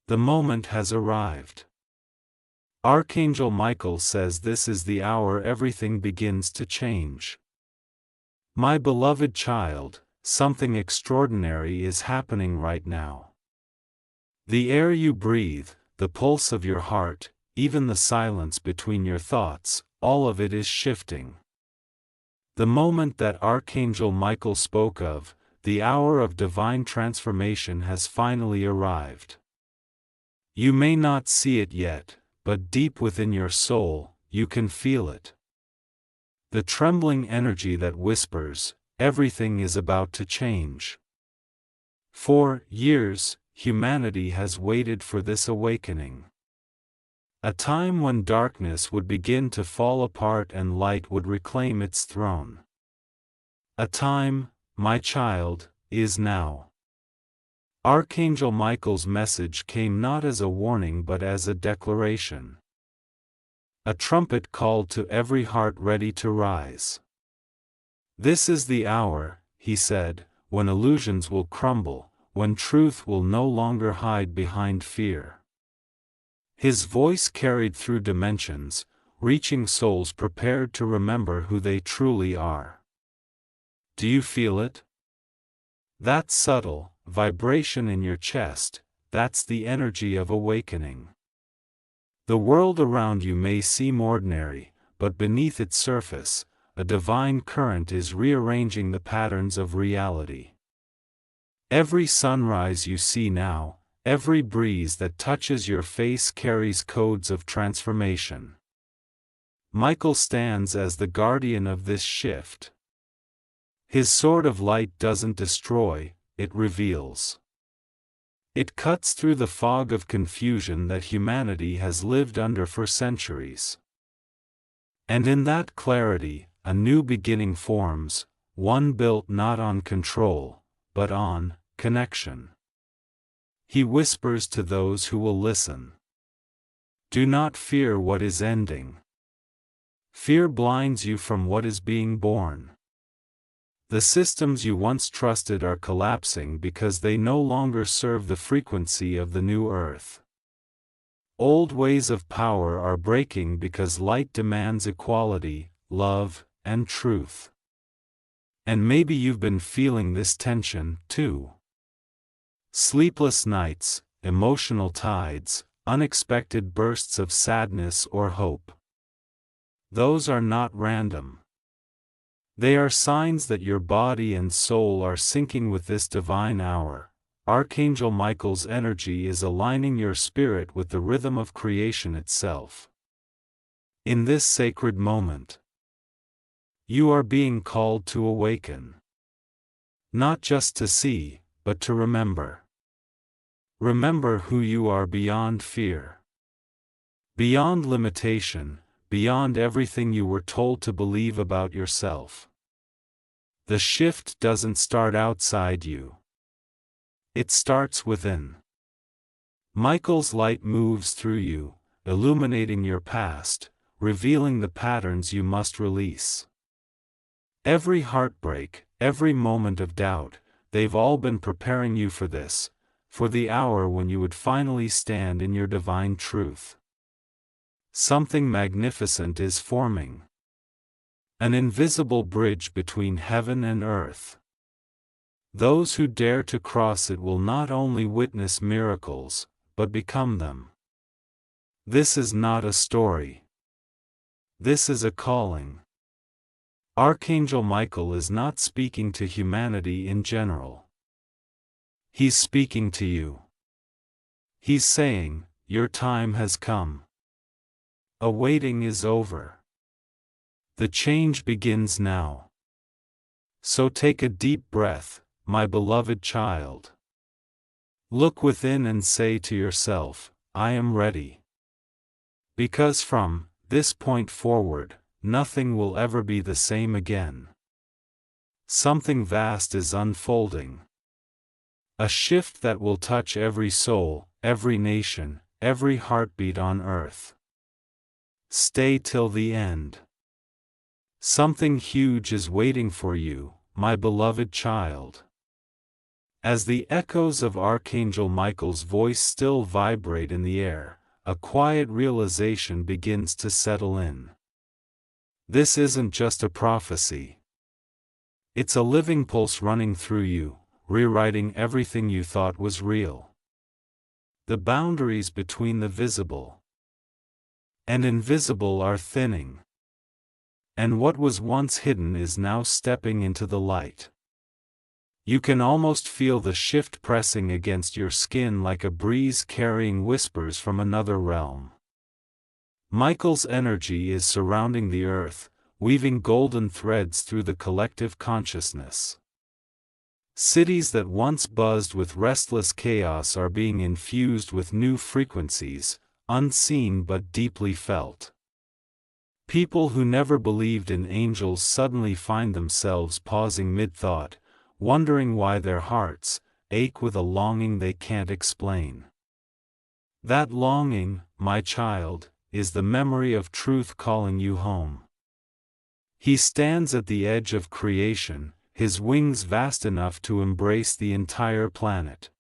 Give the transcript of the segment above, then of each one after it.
The moment has arrived. Archangel Michael says this is the hour everything begins to change. My beloved child, something extraordinary is happening right now. The air you breathe, the pulse of your heart, even the silence between your thoughts, all of it is shifting. The moment that Archangel Michael spoke of, the hour of divine transformation has finally arrived. You may not see it yet, but deep within your soul, you can feel it. The trembling energy that whispers, everything is about to change. For years, humanity has waited for this awakening. A time when darkness would begin to fall apart and light would reclaim its throne. A time, my child, is now. Archangel Michael's message came not as a warning but as a declaration. A trumpet called to every heart ready to rise. This is the hour, he said, when illusions will crumble, when truth will no longer hide behind fear. His voice carried through dimensions, reaching souls prepared to remember who they truly are. Do you feel it? That subtle vibration in your chest, that's the energy of awakening. The world around you may seem ordinary, but beneath its surface, a divine current is rearranging the patterns of reality. Every sunrise you see now, every breeze that touches your face carries codes of transformation. Michael stands as the guardian of this shift. His sword of light doesn't destroy, it reveals. It cuts through the fog of confusion that humanity has lived under for centuries. And in that clarity, a new beginning forms, one built not on control, but on connection. He whispers to those who will listen. Do not fear what is ending. Fear blinds you from what is being born. The systems you once trusted are collapsing because they no longer serve the frequency of the new earth. Old ways of power are breaking because light demands equality, love, and truth. And maybe you've been feeling this tension, too. Sleepless nights, emotional tides, unexpected bursts of sadness or hope. Those are not random. They are signs that your body and soul are syncing with this divine hour. Archangel Michael's energy is aligning your spirit with the rhythm of creation itself. In this sacred moment, you are being called to awaken. Not just to see, but to remember. Remember who you are beyond fear. Beyond limitation, beyond everything you were told to believe about yourself. The shift doesn't start outside you. It starts within. Michael's light moves through you, illuminating your past, revealing the patterns you must release. Every heartbreak, every moment of doubt, they've all been preparing you for this, for the hour when you would finally stand in your divine truth. Something magnificent is forming. An invisible bridge between heaven and earth. Those who dare to cross it will not only witness miracles, but become them. This is not a story. This is a calling. Archangel Michael is not speaking to humanity in general. He's speaking to you. He's saying, your time has come. Awaiting is over. The change begins now. So take a deep breath, my beloved child. Look within and say to yourself, I am ready. Because from this point forward, nothing will ever be the same again. Something vast is unfolding. A shift that will touch every soul, every nation, every heartbeat on earth. Stay till the end. Something huge is waiting for you, my beloved child. As the echoes of Archangel Michael's voice still vibrate in the air, a quiet realization begins to settle in. This isn't just a prophecy. It's a living pulse running through you, rewriting everything you thought was real. The boundaries between the visible and invisible are thinning. And what was once hidden is now stepping into the light. You can almost feel the shift pressing against your skin like a breeze carrying whispers from another realm. Michael's energy is surrounding the earth, weaving golden threads through the collective consciousness. Cities that once buzzed with restless chaos are being infused with new frequencies, unseen but deeply felt. People who never believed in angels suddenly find themselves pausing mid-thought, wondering why their hearts ache with a longing they can't explain. That longing, my child, is the memory of truth calling you home. He stands at the edge of creation, his wings vast enough to embrace the entire planet.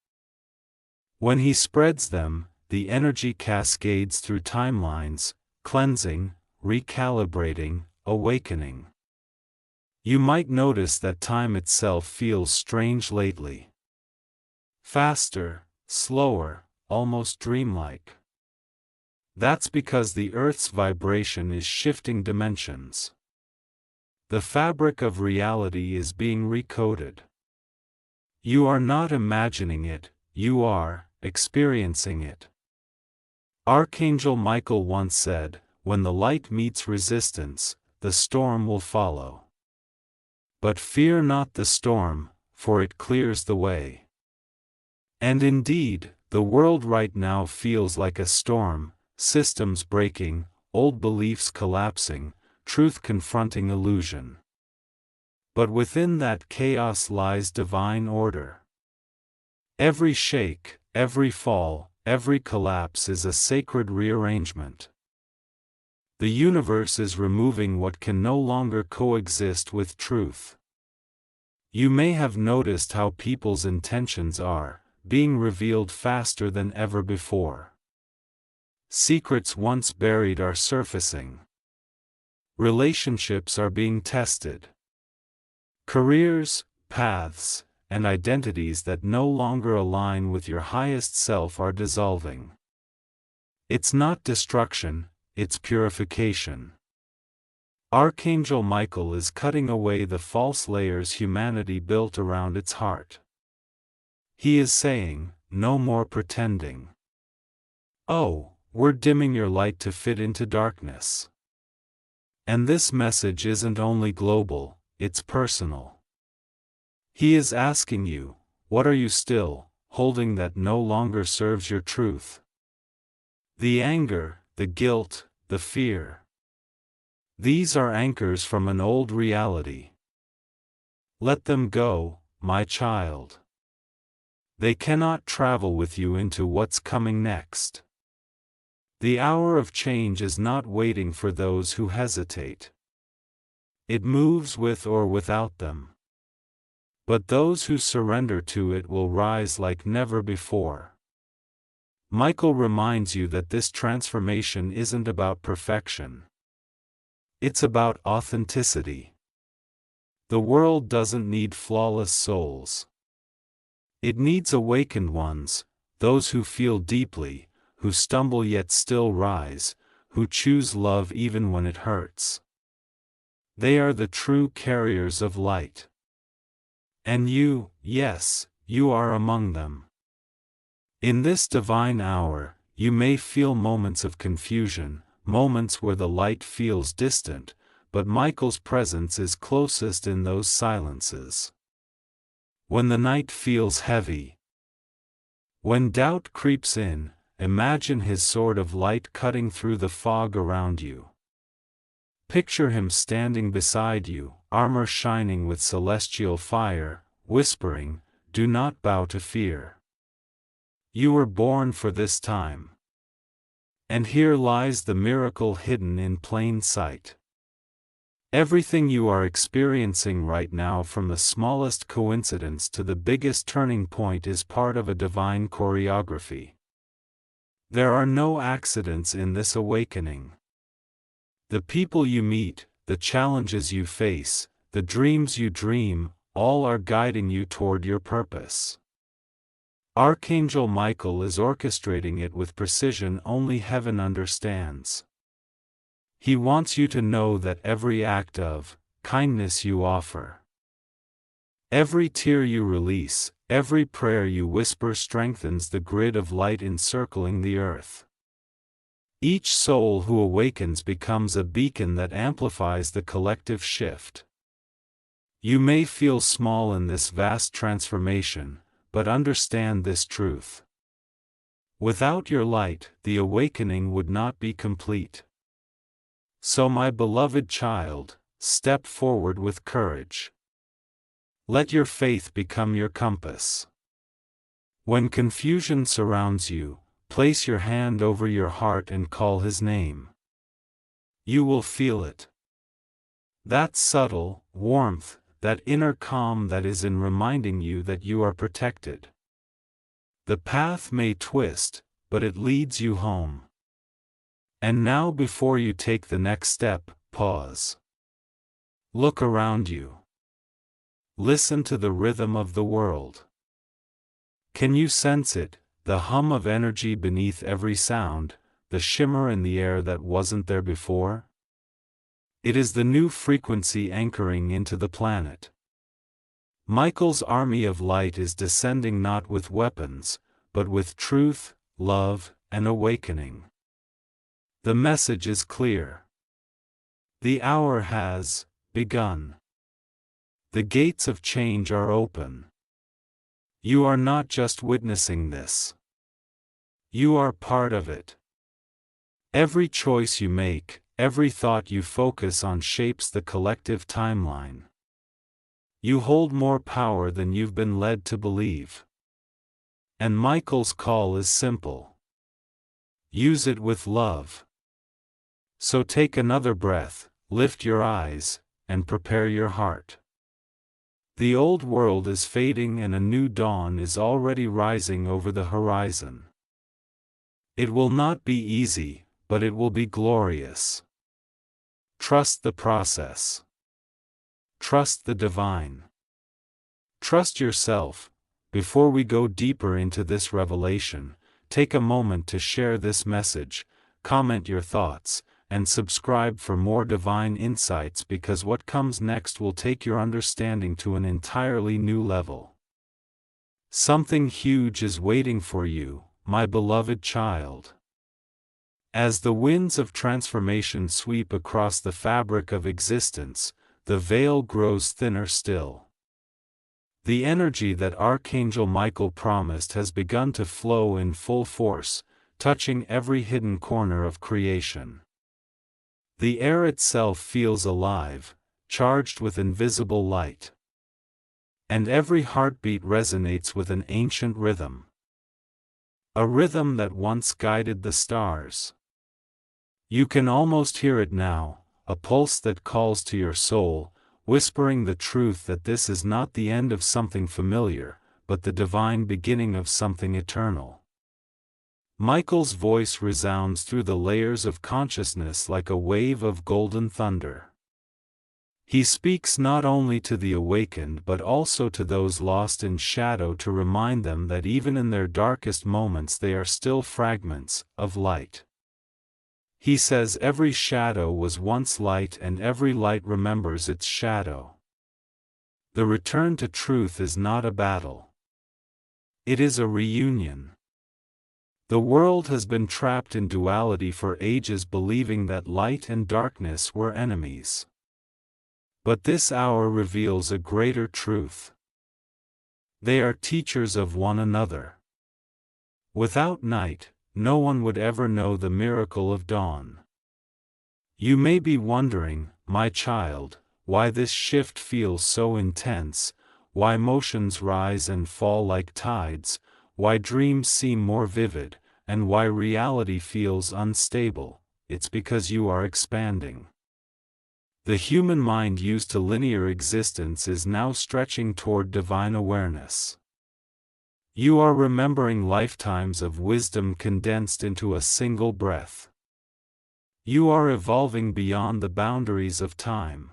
When he spreads them, the energy cascades through timelines, cleansing, recalibrating, awakening. You might notice that time itself feels strange lately. Faster, slower, almost dreamlike. That's because the Earth's vibration is shifting dimensions. The fabric of reality is being recoded. You are not imagining it, you are experiencing it. Archangel Michael once said, "When the light meets resistance, the storm will follow. But fear not the storm, for it clears the way." And indeed, the world right now feels like a storm, systems breaking, old beliefs collapsing, truth confronting illusion. But within that chaos lies divine order. Every shake, every fall, every collapse is a sacred rearrangement. The universe is removing what can no longer coexist with truth. You may have noticed how people's intentions are being revealed faster than ever before. Secrets once buried are surfacing. Relationships are being tested. Careers, paths, and identities that no longer align with your highest self are dissolving. It's not destruction, it's purification. Archangel Michael is cutting away the false layers humanity built around its heart. He is saying, no more pretending. Oh, we're dimming your light to fit into darkness. And this message isn't only global, it's personal. He is asking you, what are you still holding that no longer serves your truth? The anger, the guilt, the fear. These are anchors from an old reality. Let them go, my child. They cannot travel with you into what's coming next. The hour of change is not waiting for those who hesitate. It moves with or without them. But those who surrender to it will rise like never before. Michael reminds you that this transformation isn't about perfection. It's about authenticity. The world doesn't need flawless souls. It needs awakened ones, those who feel deeply, who stumble yet still rise, who choose love even when it hurts. They are the true carriers of light. And you, yes, you are among them. In this divine hour, you may feel moments of confusion, moments where the light feels distant, but Michael's presence is closest in those silences. When the night feels heavy, when doubt creeps in, imagine his sword of light cutting through the fog around you. Picture him standing beside you, armor shining with celestial fire, whispering, "Do not bow to fear. You were born for this time. And here lies the miracle hidden in plain sight." Everything you are experiencing right now, from the smallest coincidence to the biggest turning point, is part of a divine choreography. There are no accidents in this awakening. The people you meet, the challenges you face, the dreams you dream, all are guiding you toward your purpose. Archangel Michael is orchestrating it with precision only heaven understands. He wants you to know that every act of kindness you offer, every tear you release, every prayer you whisper strengthens the grid of light encircling the earth. Each soul who awakens becomes a beacon that amplifies the collective shift. You may feel small in this vast transformation, but understand this truth. Without your light, the awakening would not be complete. So, my beloved child, step forward with courage. Let your faith become your compass. When confusion surrounds you, place your hand over your heart and call His name. You will feel it. That subtle warmth, that inner calm that is in reminding you that you are protected. The path may twist, but it leads you home. And now, before you take the next step, pause. Look around you. Listen to the rhythm of the world. Can you sense it, the hum of energy beneath every sound, the shimmer in the air that wasn't there before? It is the new frequency anchoring into the planet. Michael's army of light is descending not with weapons, but with truth, love, and awakening. The message is clear. The hour has begun. The gates of change are open. You are not just witnessing this. You are part of it. Every choice you make, every thought you focus on shapes the collective timeline. You hold more power than you've been led to believe. And Michael's call is simple. Use it with love. So take another breath, lift your eyes, and prepare your heart. The old world is fading and a new dawn is already rising over the horizon. It will not be easy, but it will be glorious. Trust the process. Trust the divine. Trust yourself. Before we go deeper into this revelation, take a moment to share this message, comment your thoughts, and subscribe for more divine insights, because what comes next will take your understanding to an entirely new level. Something huge is waiting for you, my beloved child. As the winds of transformation sweep across the fabric of existence, the veil grows thinner still. The energy that Archangel Michael promised has begun to flow in full force, touching every hidden corner of creation. The air itself feels alive, charged with invisible light. And every heartbeat resonates with an ancient rhythm. A rhythm that once guided the stars. You can almost hear it now, a pulse that calls to your soul, whispering the truth that this is not the end of something familiar, but the divine beginning of something eternal. Michael's voice resounds through the layers of consciousness like a wave of golden thunder. He speaks not only to the awakened but also to those lost in shadow, to remind them that even in their darkest moments they are still fragments of light. He says every shadow was once light and every light remembers its shadow. The return to truth is not a battle. It is a reunion. The world has been trapped in duality for ages, believing that light and darkness were enemies. But this hour reveals a greater truth. They are teachers of one another. Without night, no one would ever know the miracle of dawn. You may be wondering, my child, why this shift feels so intense, why emotions rise and fall like tides, why dreams seem more vivid, and why reality feels unstable. It's because you are expanding. The human mind used to linear existence is now stretching toward divine awareness. You are remembering lifetimes of wisdom condensed into a single breath. You are evolving beyond the boundaries of time.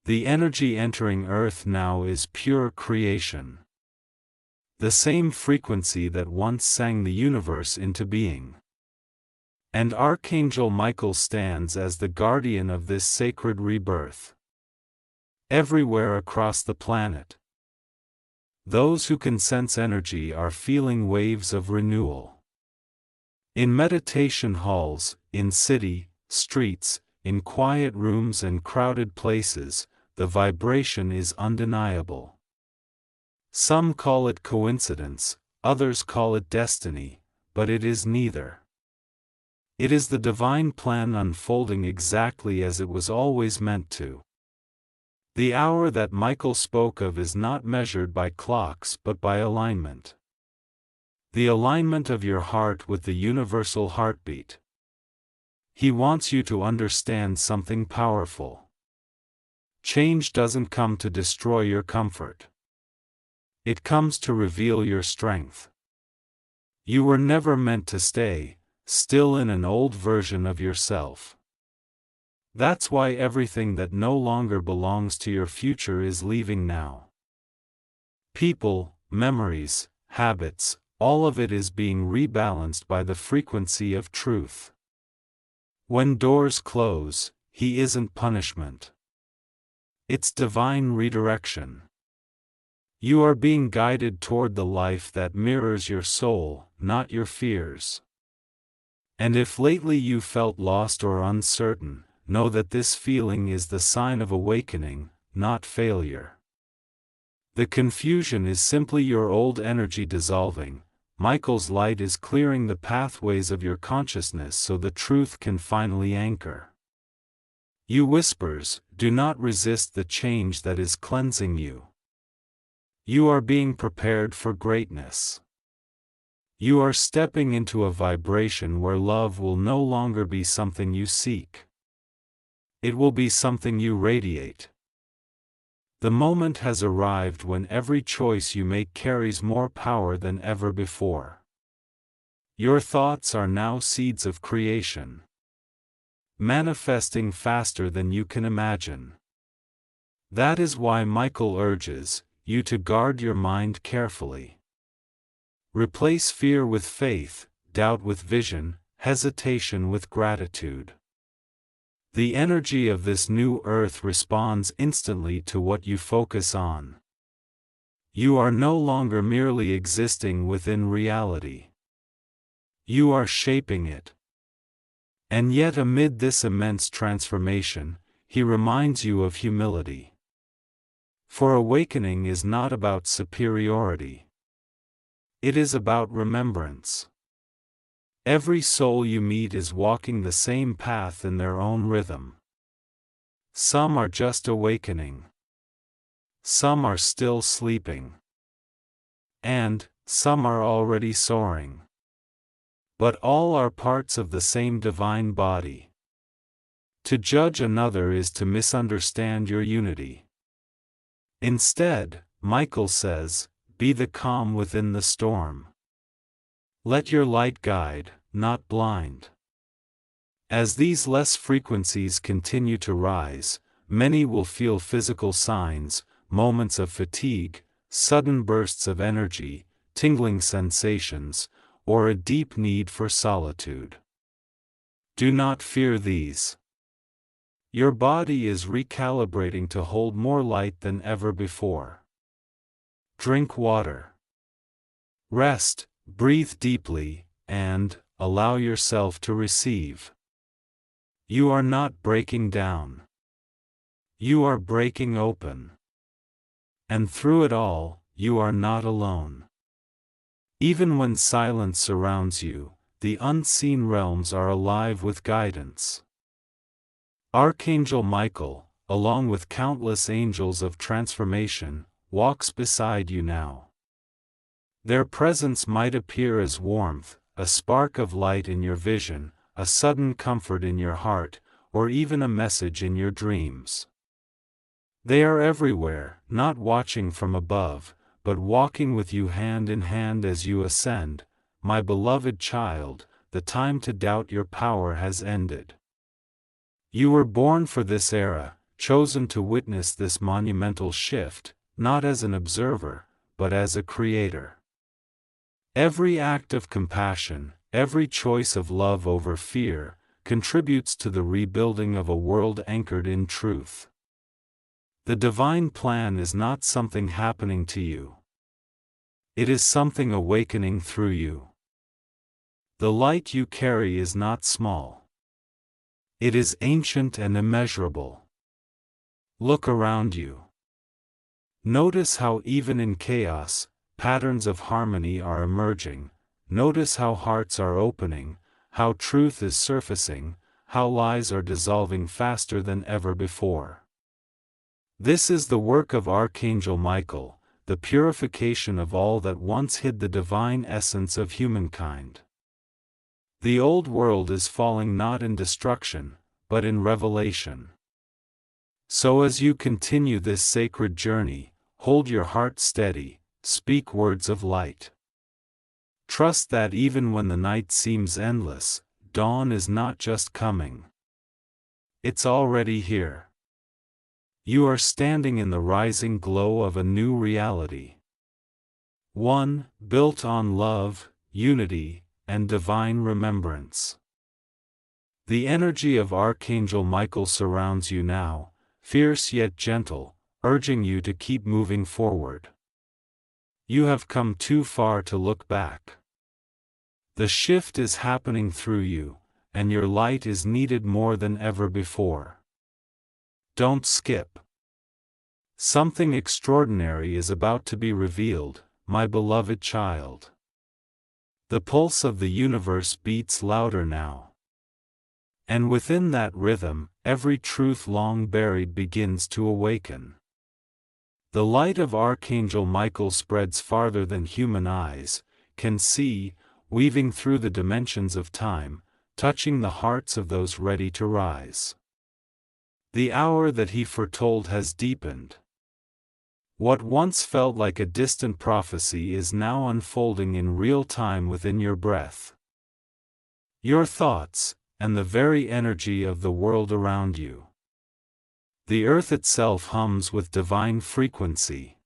The energy entering Earth now is pure creation. The same frequency that once sang the universe into being. And Archangel Michael stands as the guardian of this sacred rebirth. Everywhere across the planet, those who can sense energy are feeling waves of renewal. In meditation halls, in city, streets, in quiet rooms and crowded places, the vibration is undeniable. Some call it coincidence, others call it destiny, but it is neither. It is the divine plan unfolding exactly as it was always meant to. The hour that Michael spoke of is not measured by clocks but by alignment. The alignment of your heart with the universal heartbeat. He wants you to understand something powerful. Change doesn't come to destroy your comfort. It comes to reveal your strength. You were never meant to stay still in an old version of yourself. That's why everything that no longer belongs to your future is leaving now. People, memories, habits, all of it is being rebalanced by the frequency of truth. When doors close, He isn't punishment. It's divine redirection. You are being guided toward the life that mirrors your soul, not your fears. And if lately you felt lost or uncertain, know that this feeling is the sign of awakening, not failure. The confusion is simply your old energy dissolving. Michael's light is clearing the pathways of your consciousness so the truth can finally anchor. You whispers, do not resist the change that is cleansing you. You are being prepared for greatness. You are stepping into a vibration where love will no longer be something you seek. It will be something you radiate. The moment has arrived when every choice you make carries more power than ever before. Your thoughts are now seeds of creation, manifesting faster than you can imagine. That is why Michael urges you to guard your mind carefully. Replace fear with faith, doubt with vision, hesitation with gratitude. The energy of this new earth responds instantly to what you focus on. You are no longer merely existing within reality. You are shaping it. And yet amid this immense transformation, He reminds you of humility. For awakening is not about superiority. It is about remembrance. Every soul you meet is walking the same path in their own rhythm. Some are just awakening. Some are still sleeping. And some are already soaring. But all are parts of the same divine body. To judge another is to misunderstand your unity. Instead, Michael says, be the calm within the storm. Let your light guide, not blind. As these less frequencies continue to rise, many will feel physical signs, moments of fatigue, sudden bursts of energy, tingling sensations, or a deep need for solitude. Do not fear these. Your body is recalibrating to hold more light than ever before. Drink water. Rest, breathe deeply, and allow yourself to receive. You are not breaking down. You are breaking open. And through it all, you are not alone. Even when silence surrounds you, the unseen realms are alive with guidance. Archangel Michael, along with countless angels of transformation, walks beside you now. Their presence might appear as warmth, a spark of light in your vision, a sudden comfort in your heart, or even a message in your dreams. They are everywhere, not watching from above, but walking with you hand in hand as you ascend. My beloved child, the time to doubt your power has ended. You were born for this era, chosen to witness this monumental shift, not as an observer, but as a creator. Every act of compassion, every choice of love over fear, contributes to the rebuilding of a world anchored in truth. The divine plan is not something happening to you. It is something awakening through you. The light you carry is not small. It is ancient and immeasurable. Look around you. Notice how even in chaos, patterns of harmony are emerging. Notice how hearts are opening, how truth is surfacing, how lies are dissolving faster than ever before. This is the work of Archangel Michael, the purification of all that once hid the divine essence of humankind. The old world is falling not in destruction, but in revelation. So as you continue this sacred journey, hold your heart steady, speak words of light. Trust that even when the night seems endless, dawn is not just coming. It's already here. You are standing in the rising glow of a new reality. One built on love, unity, and divine remembrance. The energy of Archangel Michael surrounds you now, fierce yet gentle, urging you to keep moving forward. You have come too far to look back. The shift is happening through you, and your light is needed more than ever before. Don't skip. Something extraordinary is about to be revealed, my beloved child. The pulse of the universe beats louder now. And within that rhythm, every truth long buried begins to awaken. The light of Archangel Michael spreads farther than human eyes can see, weaving through the dimensions of time, touching the hearts of those ready to rise. The hour that he foretold has deepened. What once felt like a distant prophecy is now unfolding in real time within your breath. Your thoughts, and the very energy of the world around you. The earth itself hums with divine frequency.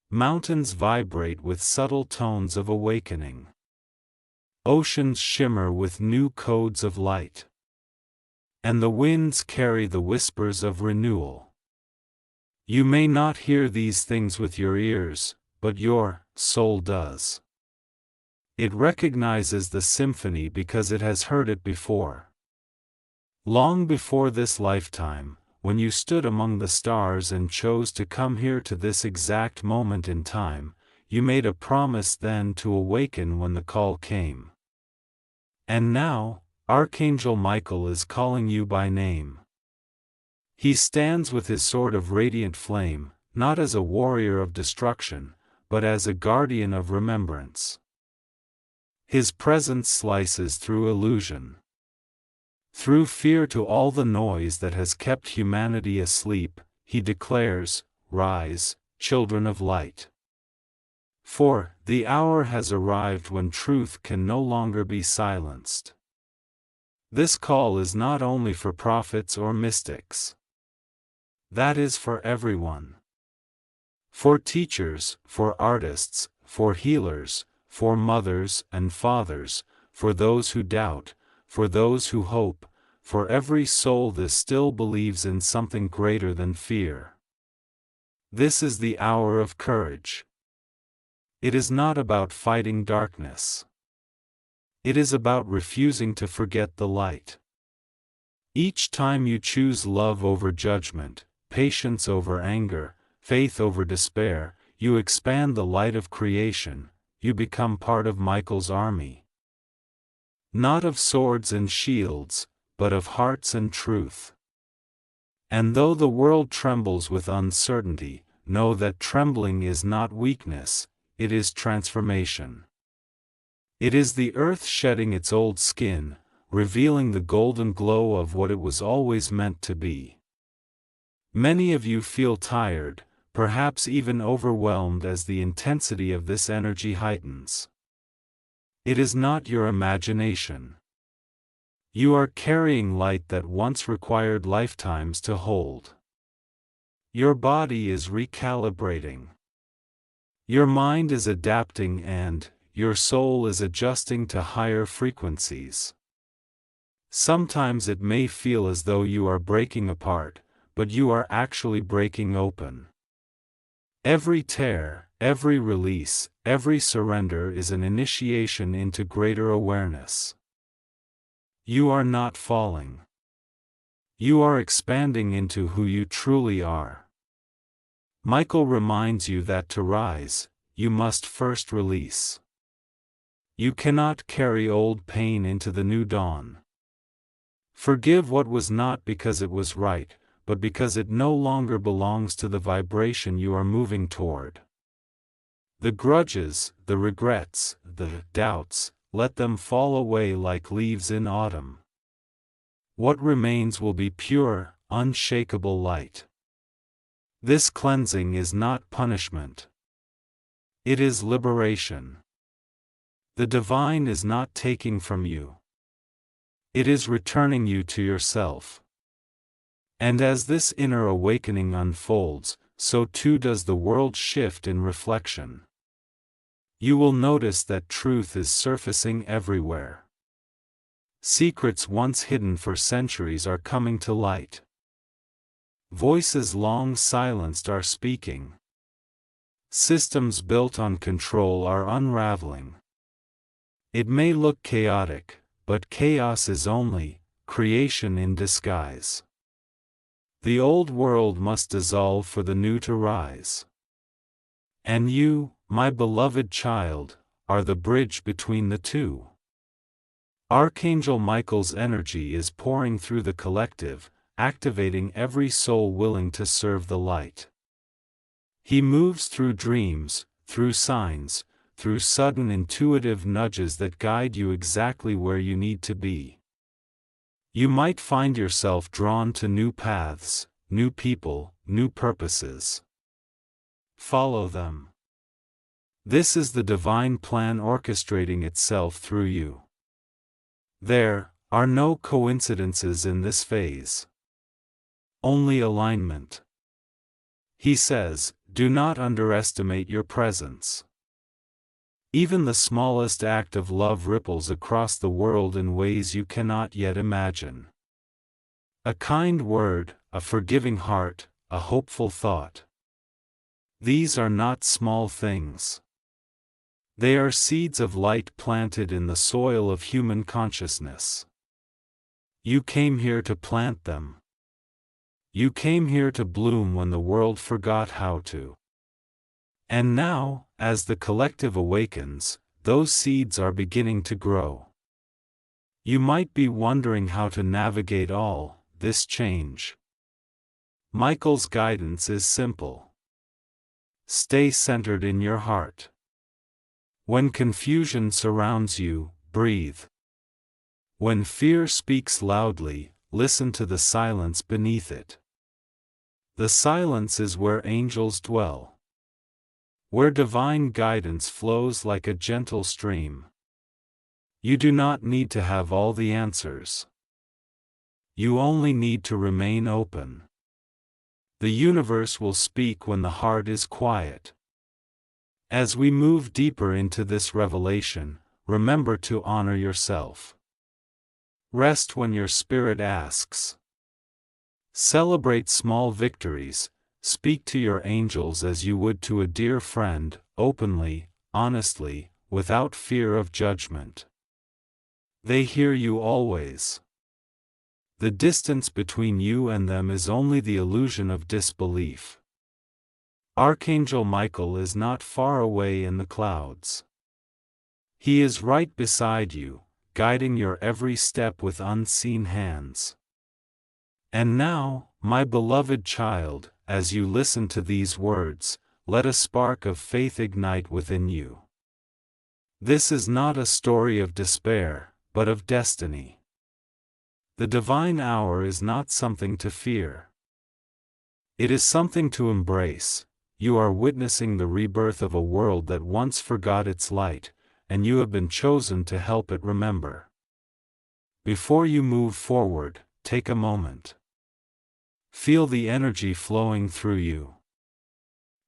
Mountains vibrate with subtle tones of awakening. Oceans shimmer with new codes of light. And the winds carry the whispers of renewal. You may not hear these things with your ears, but your soul does. It recognizes the symphony because it has heard it before. Long before this lifetime, when you stood among the stars and chose to come here to this exact moment in time, you made a promise then to awaken when the call came. And now, Archangel Michael is calling you by name. He stands with his sword of radiant flame, not as a warrior of destruction, but as a guardian of remembrance. His presence slices through illusion. Through fear to all the noise that has kept humanity asleep, he declares, "Rise, children of light. For the hour has arrived when truth can no longer be silenced." This call is not only for prophets or mystics. That is for everyone. For teachers, for artists, for healers, for mothers and fathers, for those who doubt, for those who hope, for every soul that still believes in something greater than fear. This is the hour of courage. It is not about fighting darkness. It is about refusing to forget the light. Each time you choose love over judgment, patience over anger, faith over despair, you expand the light of creation, you become part of Michael's army. Not of swords and shields, but of hearts and truth. And though the world trembles with uncertainty, know that trembling is not weakness, it is transformation. It is the earth shedding its old skin, revealing the golden glow of what it was always meant to be. Many of you feel tired, perhaps even overwhelmed as the intensity of this energy heightens. It is not your imagination. You are carrying light that once required lifetimes to hold. Your body is recalibrating. Your mind is adapting and your soul is adjusting to higher frequencies. Sometimes it may feel as though you are breaking apart, but you are actually breaking open. Every tear, every release, every surrender is an initiation into greater awareness. You are not falling. You are expanding into who you truly are. Michael reminds you that to rise, you must first release. You cannot carry old pain into the new dawn. Forgive what was not because it was right, but because it no longer belongs to the vibration you are moving toward. The grudges, the regrets, the doubts, let them fall away like leaves in autumn. What remains will be pure, unshakable light. This cleansing is not punishment. It is liberation. The divine is not taking from you. It is returning you to yourself. And as this inner awakening unfolds, so too does the world shift in reflection. You will notice that truth is surfacing everywhere. Secrets once hidden for centuries are coming to light. Voices long silenced are speaking. Systems built on control are unraveling. It may look chaotic, but chaos is only creation in disguise. The old world must dissolve for the new to rise. And you, my beloved child, are the bridge between the two. Archangel Michael's energy is pouring through the collective, activating every soul willing to serve the light. He moves through dreams, through signs, through sudden intuitive nudges that guide you exactly where you need to be. You might find yourself drawn to new paths, new people, new purposes. Follow them. This is the divine plan orchestrating itself through you. There are no coincidences in this phase. Only alignment. He says, do not underestimate your presence. Even the smallest act of love ripples across the world in ways you cannot yet imagine. A kind word, a forgiving heart, a hopeful thought. These are not small things. They are seeds of light planted in the soil of human consciousness. You came here to plant them. You came here to bloom when the world forgot how to. And now, as the collective awakens, those seeds are beginning to grow. You might be wondering how to navigate all this change. Michael's guidance is simple. Stay centered in your heart. When confusion surrounds you, breathe. When fear speaks loudly, listen to the silence beneath it. The silence is where angels dwell. Where divine guidance flows like a gentle stream. You do not need to have all the answers. You only need to remain open. The universe will speak when the heart is quiet. As we move deeper into this revelation, remember to honor yourself. Rest when your spirit asks. Celebrate small victories. Speak to your angels as you would to a dear friend, openly, honestly, without fear of judgment. They hear you always. The distance between you and them is only the illusion of disbelief. Archangel Michael is not far away in the clouds. He is right beside you, guiding your every step with unseen hands. And now, my beloved child, as you listen to these words, let a spark of faith ignite within you. This is not a story of despair, but of destiny. The divine hour is not something to fear. It is something to embrace. You are witnessing the rebirth of a world that once forgot its light, and you have been chosen to help it remember. Before you move forward, take a moment. Feel the energy flowing through you.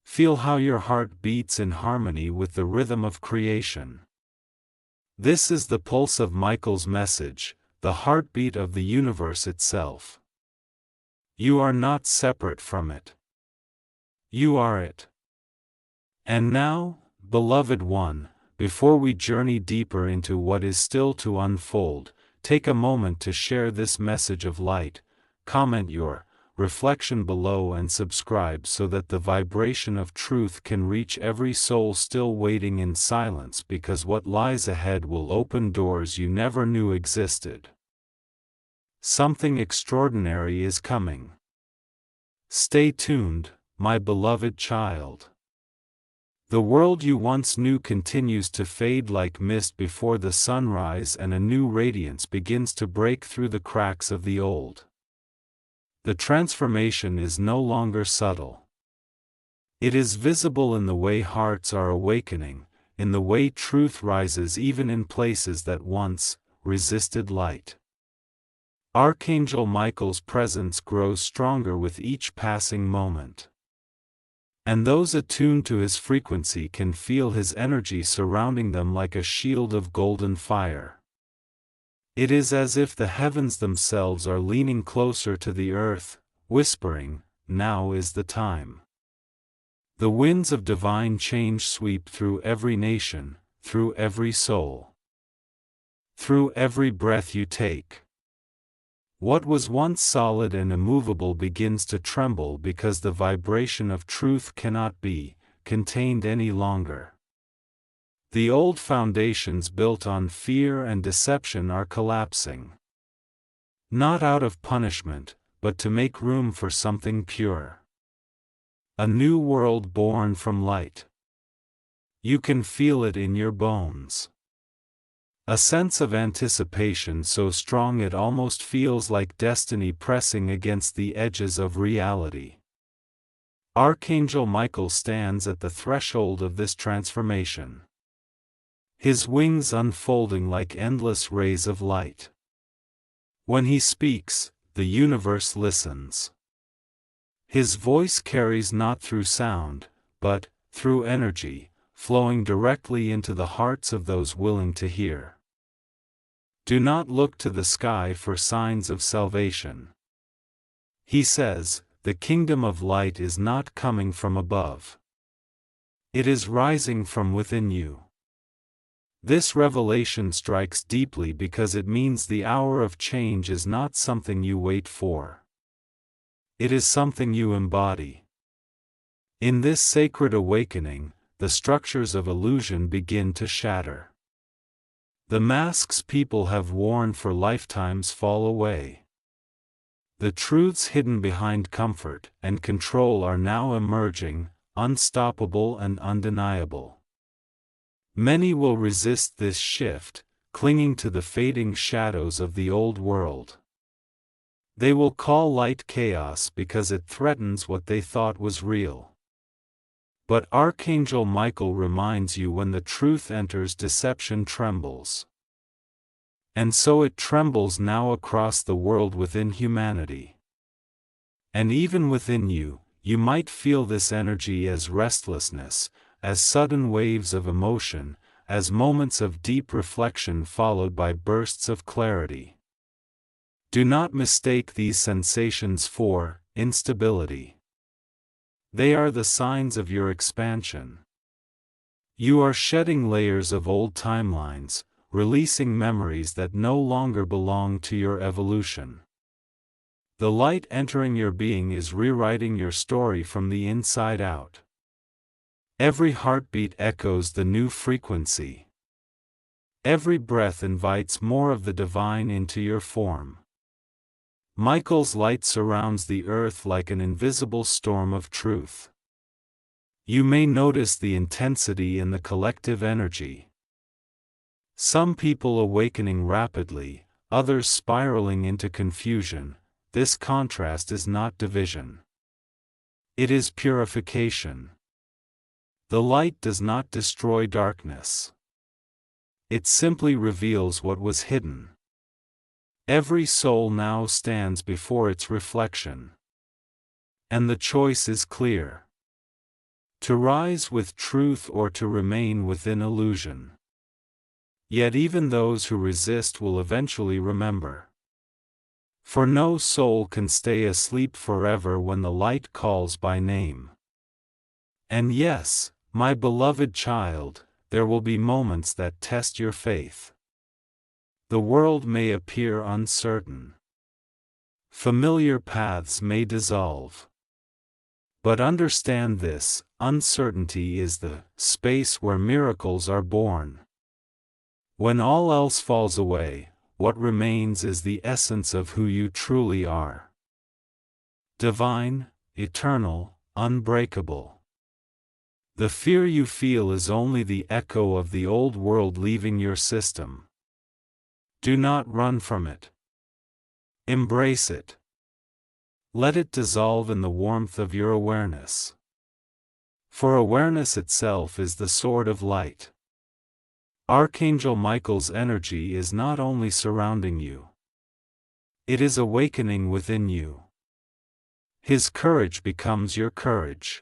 Feel how your heart beats in harmony with the rhythm of creation. This is the pulse of Michael's message, the heartbeat of the universe itself. You are not separate from it. You are it. And now, beloved one, before we journey deeper into what is still to unfold, take a moment to share this message of light, comment your reflection below and subscribe so that the vibration of truth can reach every soul still waiting in silence, because what lies ahead will open doors you never knew existed. Something extraordinary is coming. Stay tuned, my beloved child. The world you once knew continues to fade like mist before the sunrise, and a new radiance begins to break through the cracks of the old. The transformation is no longer subtle. It is visible in the way hearts are awakening, in the way truth rises even in places that once resisted light. Archangel Michael's presence grows stronger with each passing moment. And those attuned to his frequency can feel his energy surrounding them like a shield of golden fire. It is as if the heavens themselves are leaning closer to the earth, whispering, "Now is the time." The winds of divine change sweep through every nation, through every soul, through every breath you take. What was once solid and immovable begins to tremble because the vibration of truth cannot be contained any longer. The old foundations built on fear and deception are collapsing. Not out of punishment, but to make room for something pure. A new world born from light. You can feel it in your bones. A sense of anticipation so strong it almost feels like destiny pressing against the edges of reality. Archangel Michael stands at the threshold of this transformation. His wings unfolding like endless rays of light. When he speaks, the universe listens. His voice carries not through sound, but through energy, flowing directly into the hearts of those willing to hear. Do not look to the sky for signs of salvation. He says, the kingdom of light is not coming from above. It is rising from within you. This revelation strikes deeply because it means the hour of change is not something you wait for. It is something you embody. In this sacred awakening, the structures of illusion begin to shatter. The masks people have worn for lifetimes fall away. The truths hidden behind comfort and control are now emerging, unstoppable and undeniable. Many will resist this shift, clinging to the fading shadows of the old world. They will call light chaos because it threatens what they thought was real. But Archangel Michael reminds you, when the truth enters, deception trembles. And so it trembles now across the world within humanity. And even within you, you might feel this energy as restlessness, as sudden waves of emotion, as moments of deep reflection followed by bursts of clarity. Do not mistake these sensations for instability. They are the signs of your expansion. You are shedding layers of old timelines, releasing memories that no longer belong to your evolution. The light entering your being is rewriting your story from the inside out. Every heartbeat echoes the new frequency. Every breath invites more of the divine into your form. Michael's light surrounds the earth like an invisible storm of truth. You may notice the intensity in the collective energy. Some people awakening rapidly, others spiraling into confusion, this contrast is not division. It is purification. The light does not destroy darkness. It simply reveals what was hidden. Every soul now stands before its reflection. And the choice is clear. To rise with truth or to remain within illusion. Yet even those who resist will eventually remember. For no soul can stay asleep forever when the light calls by name. And yes, my beloved child, there will be moments that test your faith. The world may appear uncertain. Familiar paths may dissolve. But understand this, uncertainty is the space where miracles are born. When all else falls away, what remains is the essence of who you truly are. Divine, eternal, unbreakable. The fear you feel is only the echo of the old world leaving your system. Do not run from it. Embrace it. Let it dissolve in the warmth of your awareness. For awareness itself is the sword of light. Archangel Michael's energy is not only surrounding you. It is awakening within you. His courage becomes your courage.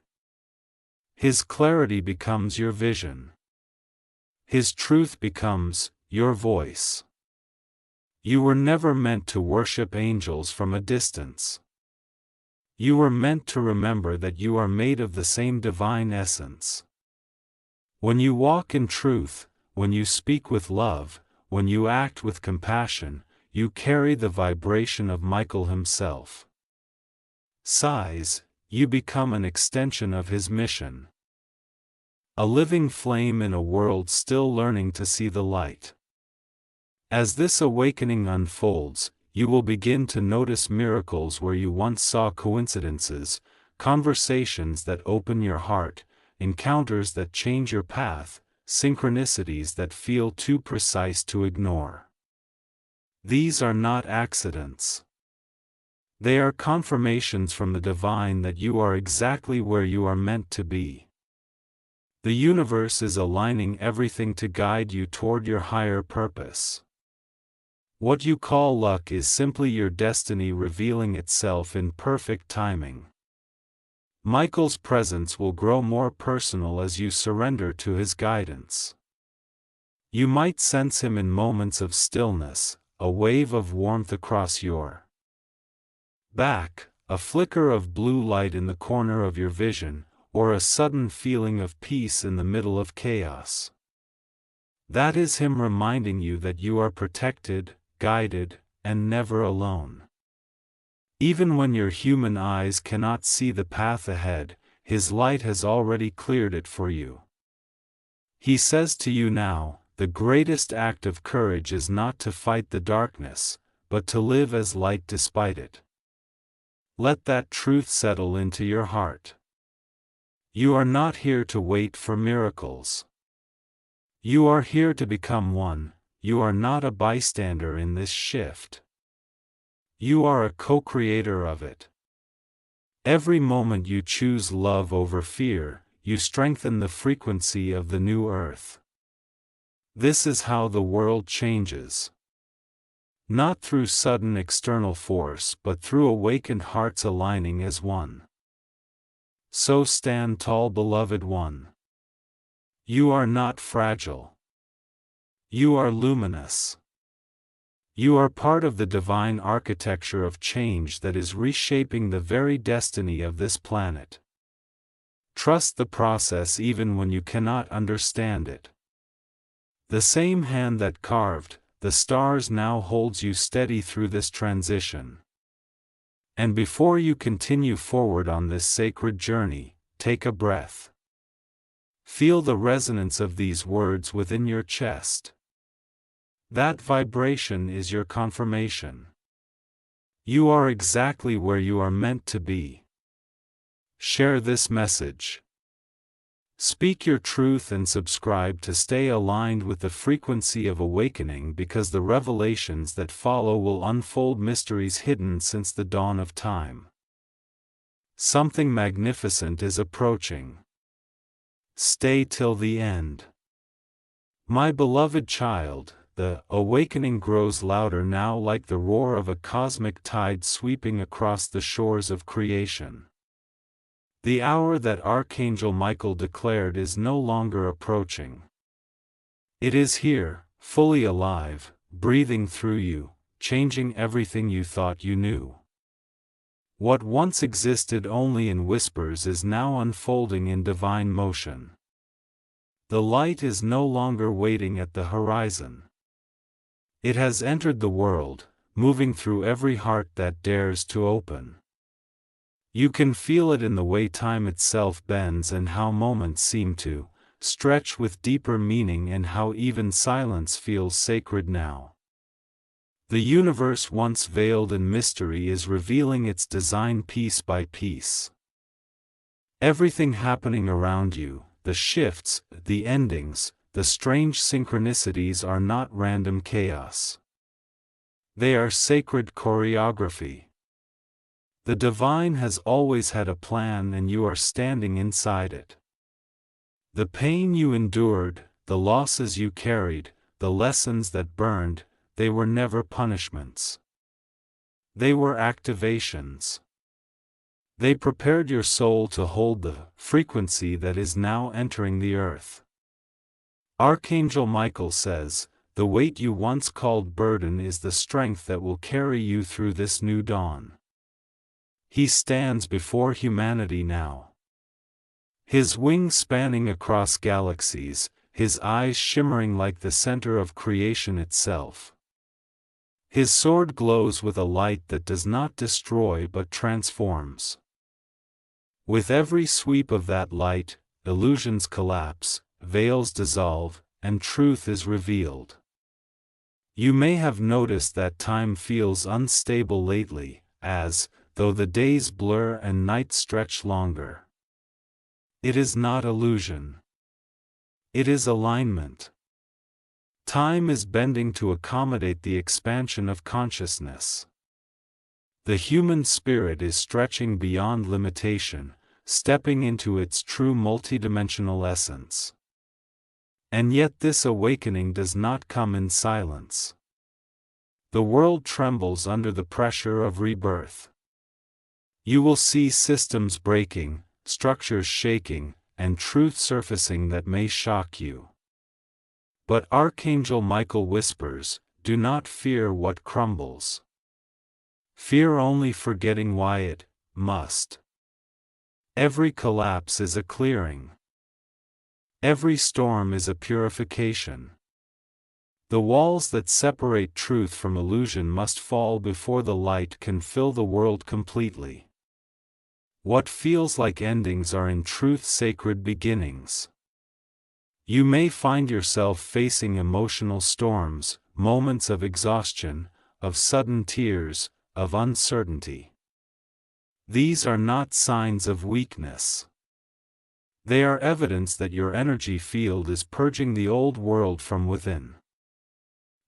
His clarity becomes your vision. His truth becomes your voice. You were never meant to worship angels from a distance. You were meant to remember that you are made of the same divine essence. When you walk in truth, when you speak with love, when you act with compassion, you carry the vibration of Michael himself. Sighs, you become an extension of his mission. A living flame in a world still learning to see the light. As this awakening unfolds, you will begin to notice miracles where you once saw coincidences, conversations that open your heart, encounters that change your path, synchronicities that feel too precise to ignore. These are not accidents. They are confirmations from the divine that you are exactly where you are meant to be. The universe is aligning everything to guide you toward your higher purpose. What you call luck is simply your destiny revealing itself in perfect timing. Michael's presence will grow more personal as you surrender to his guidance. You might sense him in moments of stillness, a wave of warmth across your back, a flicker of blue light in the corner of your vision, or a sudden feeling of peace in the middle of chaos. That is him reminding you that you are protected, guided, and never alone. Even when your human eyes cannot see the path ahead, his light has already cleared it for you. He says to you now, the greatest act of courage is not to fight the darkness, but to live as light despite it. Let that truth settle into your heart. You are not here to wait for miracles. You are here to become one. You are not a bystander in this shift. You are a co-creator of it. Every moment you choose love over fear, you strengthen the frequency of the new earth. This is how the world changes. Not through sudden external force but through awakened hearts aligning as one. So stand tall, beloved one. You are not fragile. You are luminous. You are part of the divine architecture of change that is reshaping the very destiny of this planet. Trust the process even when you cannot understand it. The same hand that carved the stars now holds you steady through this transition. And before you continue forward on this sacred journey, take a breath. Feel the resonance of these words within your chest. That vibration is your confirmation. You are exactly where you are meant to be. Share this message. Speak your truth and subscribe to stay aligned with the frequency of awakening, because the revelations that follow will unfold mysteries hidden since the dawn of time. Something magnificent is approaching. Stay till the end. My beloved child, the awakening grows louder now, like the roar of a cosmic tide sweeping across the shores of creation. The hour that Archangel Michael declared is no longer approaching. It is here, fully alive, breathing through you, changing everything you thought you knew. What once existed only in whispers is now unfolding in divine motion. The light is no longer waiting at the horizon. It has entered the world, moving through every heart that dares to open. You can feel it in the way time itself bends, and how moments seem to stretch with deeper meaning, and how even silence feels sacred now. The universe, once veiled in mystery, is revealing its design piece by piece. Everything happening around you, the shifts, the endings, the strange synchronicities, are not random chaos. They are sacred choreography. The divine has always had a plan, and you are standing inside it. The pain you endured, the losses you carried, the lessons that burned, they were never punishments. They were activations. They prepared your soul to hold the frequency that is now entering the earth. Archangel Michael says, the weight you once called burden is the strength that will carry you through this new dawn. He stands before humanity now. His wings spanning across galaxies, his eyes shimmering like the center of creation itself. His sword glows with a light that does not destroy but transforms. With every sweep of that light, illusions collapse, veils dissolve, and truth is revealed. You may have noticed that time feels unstable lately, as though the days blur and nights stretch longer. It is not illusion. It is alignment. Time is bending to accommodate the expansion of consciousness. The human spirit is stretching beyond limitation, stepping into its true multidimensional essence. And yet this awakening does not come in silence. The world trembles under the pressure of rebirth. You will see systems breaking, structures shaking, and truth surfacing that may shock you. But Archangel Michael whispers, do not fear what crumbles. Fear only forgetting why it must. Every collapse is a clearing. Every storm is a purification. The walls that separate truth from illusion must fall before the light can fill the world completely. What feels like endings are in truth sacred beginnings. You may find yourself facing emotional storms, moments of exhaustion, of sudden tears, of uncertainty. These are not signs of weakness. They are evidence that your energy field is purging the old world from within.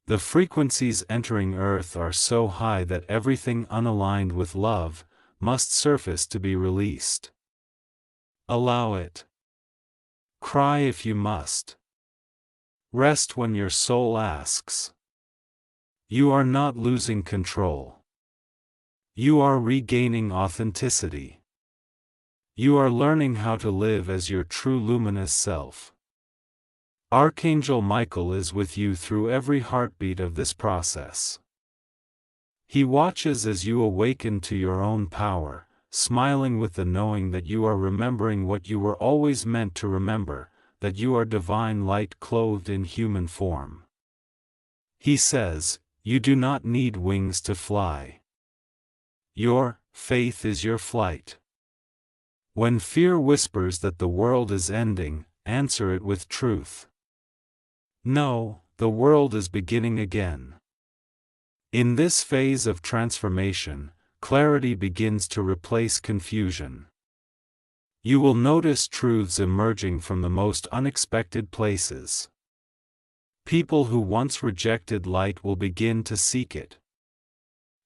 The frequencies entering Earth are so high that everything unaligned with love must surface to be released. Allow it. Cry if you must. Rest when your soul asks. You are not losing control. You are regaining authenticity. You are learning how to live as your true luminous self. Archangel Michael is with you through every heartbeat of this process. He watches as you awaken to your own power, smiling with the knowing that you are remembering what you were always meant to remember, that you are divine light clothed in human form. He says, you do not need wings to fly. Your faith is your flight. When fear whispers that the world is ending, answer it with truth. No, the world is beginning again. In this phase of transformation, clarity begins to replace confusion. You will notice truths emerging from the most unexpected places. People who once rejected light will begin to seek it.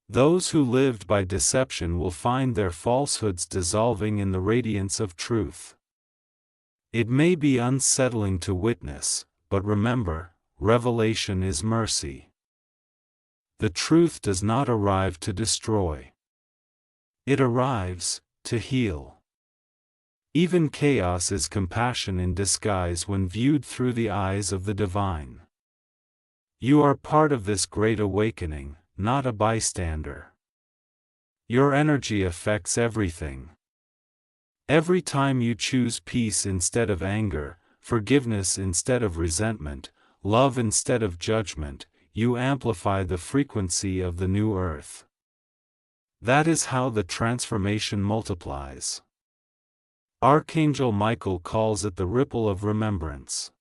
Those who lived by deception will find their falsehoods dissolving in the radiance of truth. It may be unsettling to witness, but remember, revelation is mercy. The truth does not arrive to destroy. It arrives to heal. Even chaos is compassion in disguise when viewed through the eyes of the divine. You are part of this great awakening, not a bystander. Your energy affects everything. Every time you choose peace instead of anger, forgiveness instead of resentment, love instead of judgment, you amplify the frequency of the new earth. That is how the transformation multiplies. Archangel Michael calls it the ripple of remembrance.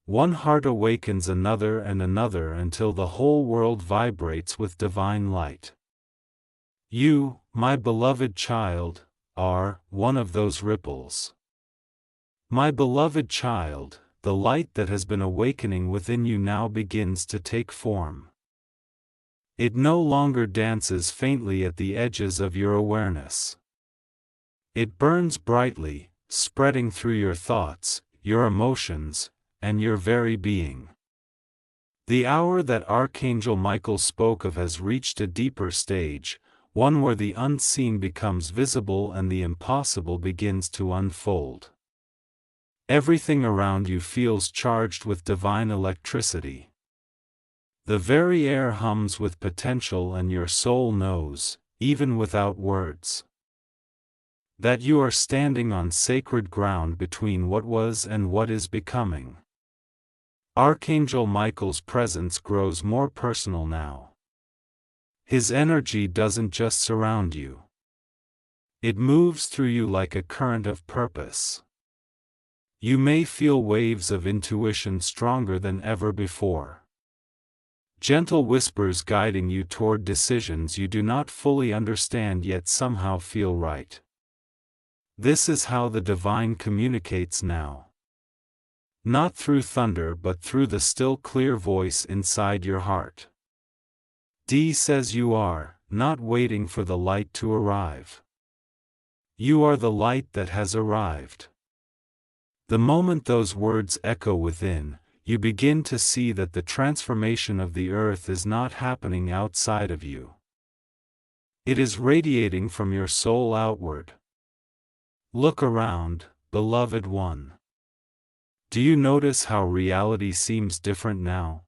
One heart awakens another and another until the whole world vibrates with divine light. You, my beloved child, are one of those ripples. My beloved child, the light that has been awakening within you now begins to take form. It no longer dances faintly at the edges of your awareness. It burns brightly, spreading through your thoughts, your emotions, and your very being. The hour that Archangel Michael spoke of has reached a deeper stage, one where the unseen becomes visible and the impossible begins to unfold. Everything around you feels charged with divine electricity. The very air hums with potential, and your soul knows, even without words, that you are standing on sacred ground between what was and what is becoming. Archangel Michael's presence grows more personal now. His energy doesn't just surround you. It moves through you like a current of purpose. You may feel waves of intuition stronger than ever before. Gentle whispers guiding you toward decisions you do not fully understand yet somehow feel right. This is how the divine communicates now. Not through thunder but through the still clear voice inside your heart. D says you are, not waiting for the light to arrive. You are the light that has arrived. The moment those words echo within, you begin to see that the transformation of the earth is not happening outside of you. It is radiating from your soul outward. Look around, beloved one. Do you notice how reality seems different now?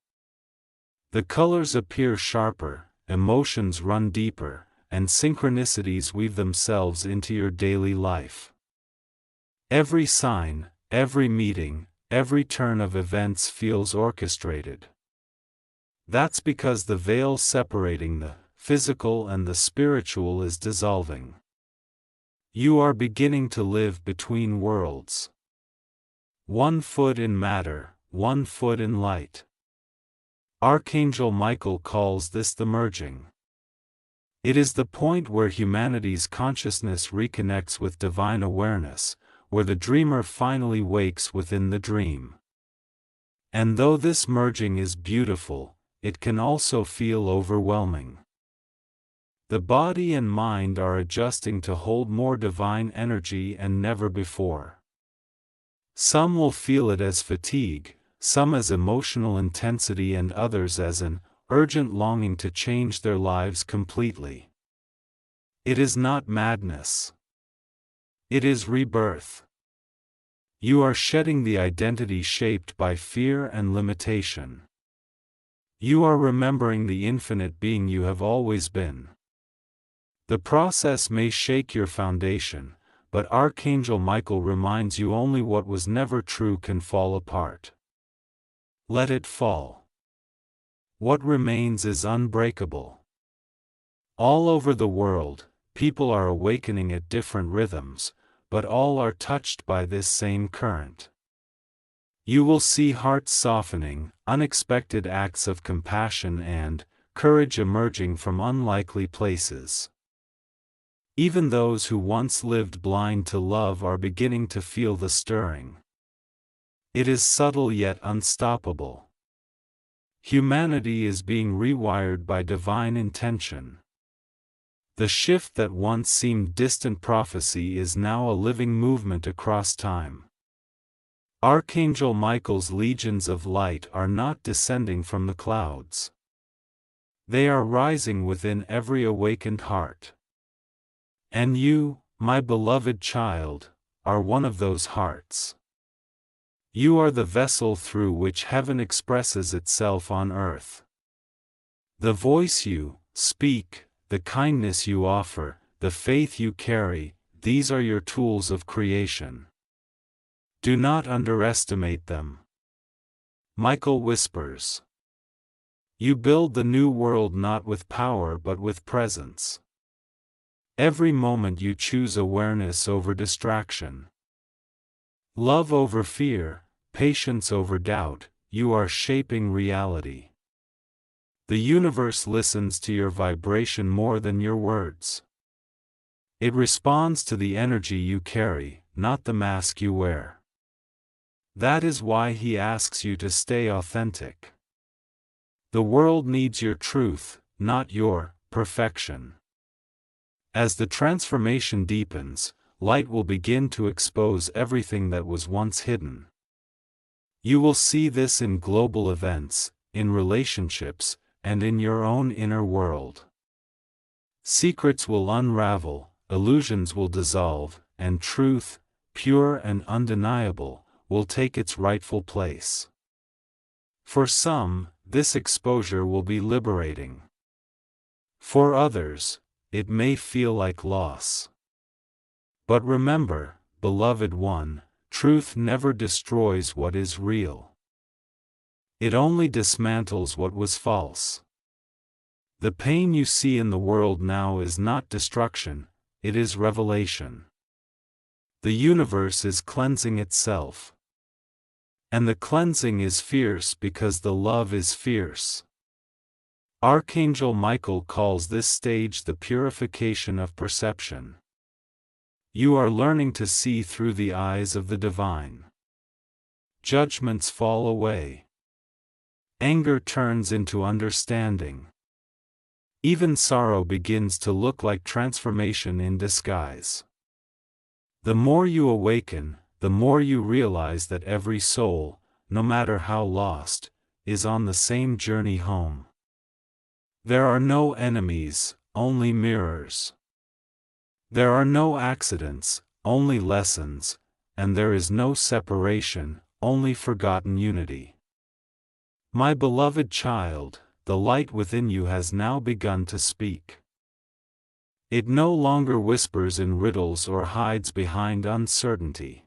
The colors appear sharper, emotions run deeper, and synchronicities weave themselves into your daily life. Every sign, every meeting, every turn of events feels orchestrated. That's because the veil separating the physical and the spiritual is dissolving. You are beginning to live between worlds. 1 foot in matter, 1 foot in light. Archangel Michael calls this the merging. It is the point where humanity's consciousness reconnects with divine awareness, where the dreamer finally wakes within the dream. And though this merging is beautiful, it can also feel overwhelming. The body and mind are adjusting to hold more divine energy and never before. Some will feel it as fatigue, some as emotional intensity, and others as an urgent longing to change their lives completely. It is not madness. It is rebirth. You are shedding the identity shaped by fear and limitation. You are remembering the infinite being you have always been. The process may shake your foundation, but Archangel Michael reminds you only what was never true can fall apart. Let it fall. What remains is unbreakable. All over the world, people are awakening at different rhythms, but all are touched by this same current. You will see hearts softening, unexpected acts of compassion, and courage emerging from unlikely places. Even those who once lived blind to love are beginning to feel the stirring. It is subtle yet unstoppable. Humanity is being rewired by divine intention. The shift that once seemed distant prophecy is now a living movement across time. Archangel Michael's legions of light are not descending from the clouds. They are rising within every awakened heart. And you, my beloved child, are one of those hearts. You are the vessel through which heaven expresses itself on earth. The voice you speak, the kindness you offer, the faith you carry, these are your tools of creation. Do not underestimate them. Michael whispers. You build the new world not with power but with presence. Every moment you choose awareness over distraction. Love over fear, patience over doubt, you are shaping reality. The universe listens to your vibration more than your words. It responds to the energy you carry, not the mask you wear. That is why he asks you to stay authentic. The world needs your truth, not your perfection. As the transformation deepens, light will begin to expose everything that was once hidden. You will see this in global events, in relationships, and in your own inner world. Secrets will unravel, illusions will dissolve, and truth, pure and undeniable, will take its rightful place. For some, this exposure will be liberating. For others, it may feel like loss. But remember, beloved one, truth never destroys what is real. It only dismantles what was false. The pain you see in the world now is not destruction, it is revelation. The universe is cleansing itself. And the cleansing is fierce because the love is fierce. Archangel Michael calls this stage the purification of perception. You are learning to see through the eyes of the divine. Judgments fall away. Anger turns into understanding. Even sorrow begins to look like transformation in disguise. The more you awaken, the more you realize that every soul, no matter how lost, is on the same journey home. There are no enemies, only mirrors. There are no accidents, only lessons, and there is no separation, only forgotten unity. My beloved child, the light within you has now begun to speak. It no longer whispers in riddles or hides behind uncertainty.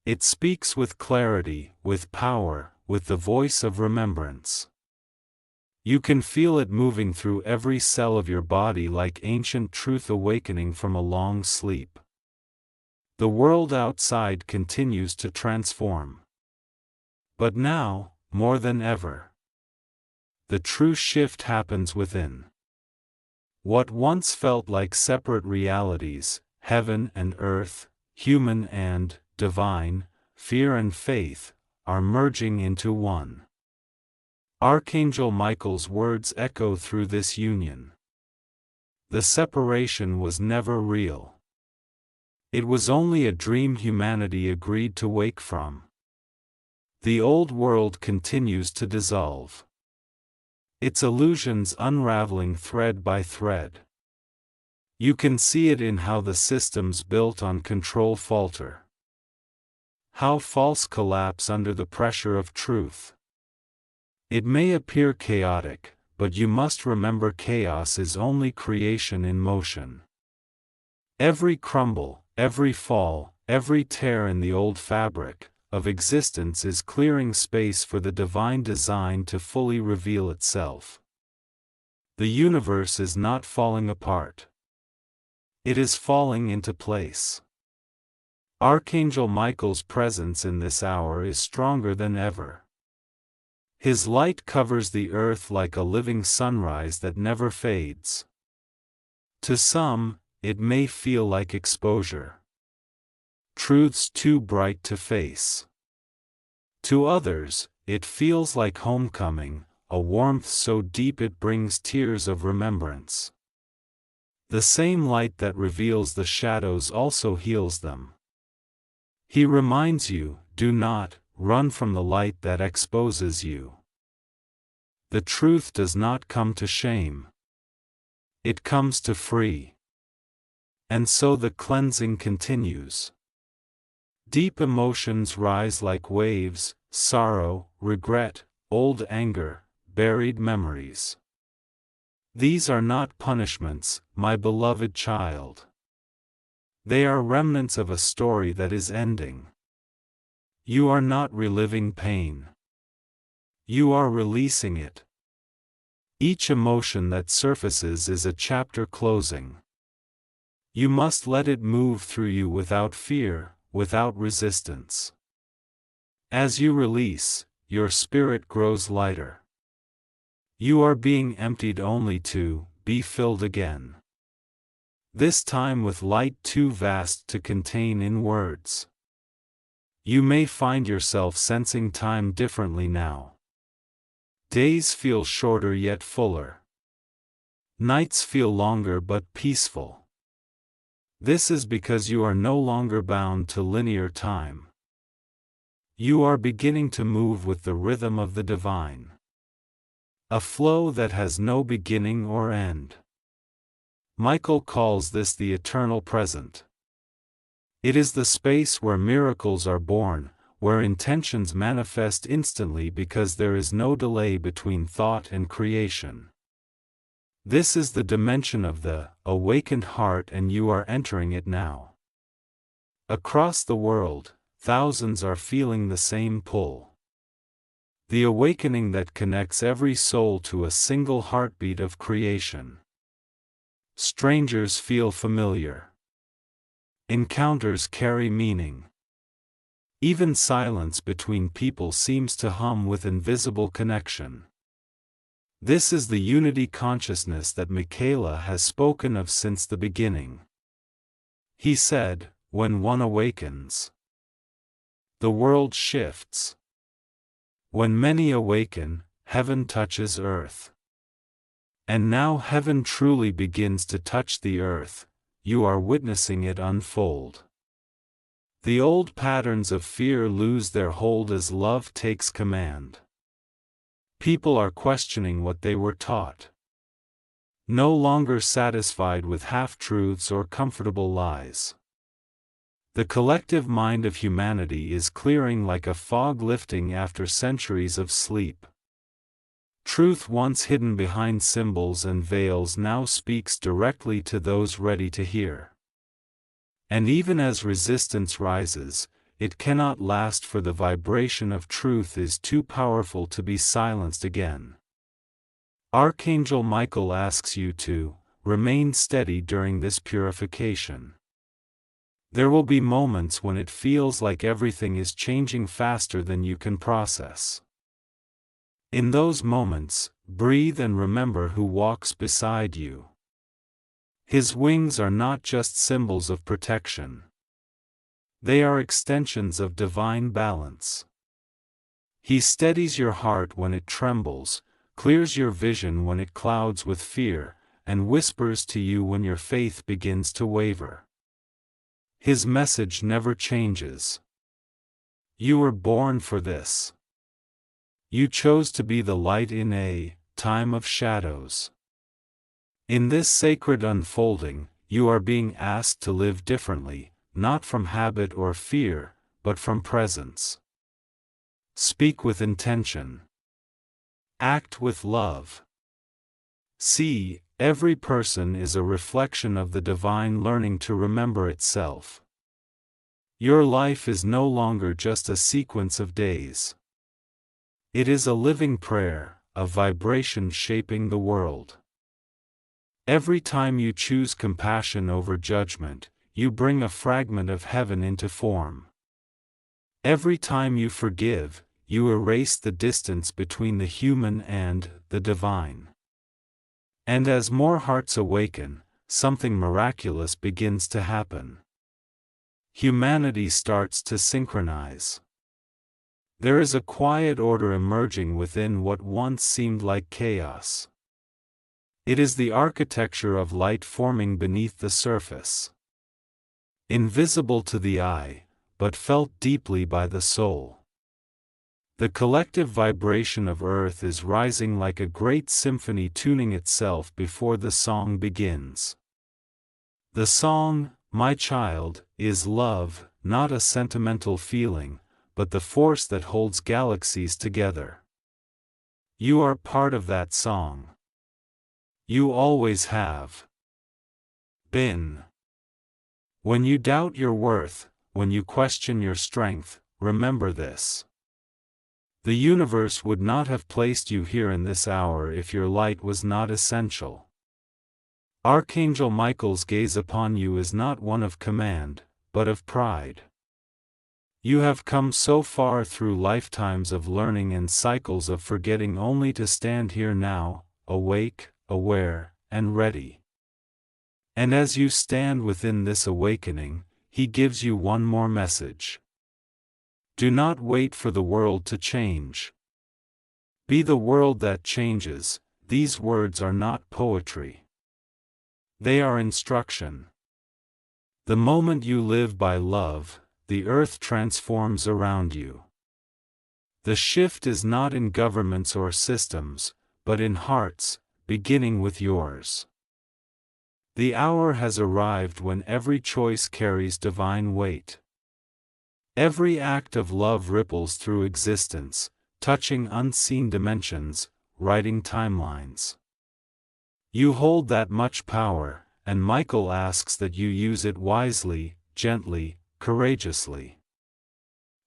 It speaks with clarity, with power, with the voice of remembrance. You can feel it moving through every cell of your body like ancient truth awakening from a long sleep. The world outside continues to transform. But now, more than ever, the true shift happens within. What once felt like separate realities, heaven and earth, human and divine, fear and faith, are merging into one. Archangel Michael's words echo through this union. The separation was never real. It was only a dream humanity agreed to wake from. The old world continues to dissolve. Its illusions unraveling thread by thread. You can see it in how the systems built on control falter. How false collapse under the pressure of truth. It may appear chaotic, but you must remember chaos is only creation in motion. Every crumble, every fall, every tear in the old fabric of existence is clearing space for the divine design to fully reveal itself. The universe is not falling apart. It is falling into place. Archangel Michael's presence in this hour is stronger than ever. His light covers the earth like a living sunrise that never fades. To some, it may feel like exposure. Truths too bright to face. To others, it feels like homecoming, a warmth so deep it brings tears of remembrance. The same light that reveals the shadows also heals them. He reminds you, do not run from the light that exposes you. The truth does not come to shame. It comes to free. And so the cleansing continues. Deep emotions rise like waves, sorrow, regret, old anger, buried memories. These are not punishments, my beloved child. They are remnants of a story that is ending. You are not reliving pain. You are releasing it. Each emotion that surfaces is a chapter closing. You must let it move through you without fear, without resistance. As you release, your spirit grows lighter. You are being emptied only to be filled again. This time with light too vast to contain in words. You may find yourself sensing time differently now. Days feel shorter yet fuller. Nights feel longer but peaceful. This is because you are no longer bound to linear time. You are beginning to move with the rhythm of the divine. A flow that has no beginning or end. Michael calls this the eternal present. It is the space where miracles are born, where intentions manifest instantly because there is no delay between thought and creation. This is the dimension of the awakened heart, and you are entering it now. Across the world, thousands are feeling the same pull. The awakening that connects every soul to a single heartbeat of creation. Strangers feel familiar. Encounters carry meaning. Even silence between people seems to hum with invisible connection. This is the unity consciousness that Michaela has spoken of since the beginning. He said, when one awakens, the world shifts. When many awaken, heaven touches earth. And now heaven truly begins to touch the earth, you are witnessing it unfold. The old patterns of fear lose their hold as love takes command. People are questioning what they were taught. No longer satisfied with half-truths or comfortable lies. The collective mind of humanity is clearing like a fog lifting after centuries of sleep. Truth once hidden behind symbols and veils now speaks directly to those ready to hear. And even as resistance rises, it cannot last, for the vibration of truth is too powerful to be silenced again. Archangel Michael asks you to remain steady during this purification. There will be moments when it feels like everything is changing faster than you can process. In those moments, breathe and remember who walks beside you. His wings are not just symbols of protection. They are extensions of divine balance. He steadies your heart when it trembles, clears your vision when it clouds with fear, and whispers to you when your faith begins to waver. His message never changes. You were born for this. You chose to be the light in a time of shadows. In this sacred unfolding, you are being asked to live differently, not from habit or fear, but from presence. Speak with intention. Act with love. See, every person is a reflection of the divine learning to remember itself. Your life is no longer just a sequence of days. It is a living prayer, a vibration shaping the world. Every time you choose compassion over judgment, you bring a fragment of heaven into form. Every time you forgive, you erase the distance between the human and the divine. And as more hearts awaken, something miraculous begins to happen. Humanity starts to synchronize. There is a quiet order emerging within what once seemed like chaos. It is the architecture of light forming beneath the surface. Invisible to the eye, but felt deeply by the soul. The collective vibration of Earth is rising like a great symphony tuning itself before the song begins. The song, my child, is love, not a sentimental feeling, but the force that holds galaxies together. You are part of that song. You always have been. When you doubt your worth, when you question your strength, remember this. The universe would not have placed you here in this hour if your light was not essential. Archangel Michael's gaze upon you is not one of command, but of pride. You have come so far through lifetimes of learning and cycles of forgetting only to stand here now, awake, aware, and ready. And as you stand within this awakening, he gives you one more message. Do not wait for the world to change. Be the world that changes. These words are not poetry. They are instruction. The moment you live by love, the earth transforms around you. The shift is not in governments or systems, but in hearts, beginning with yours. The hour has arrived when every choice carries divine weight. Every act of love ripples through existence, touching unseen dimensions, writing timelines. You hold that much power, and Michael asks that you use it wisely, gently, courageously.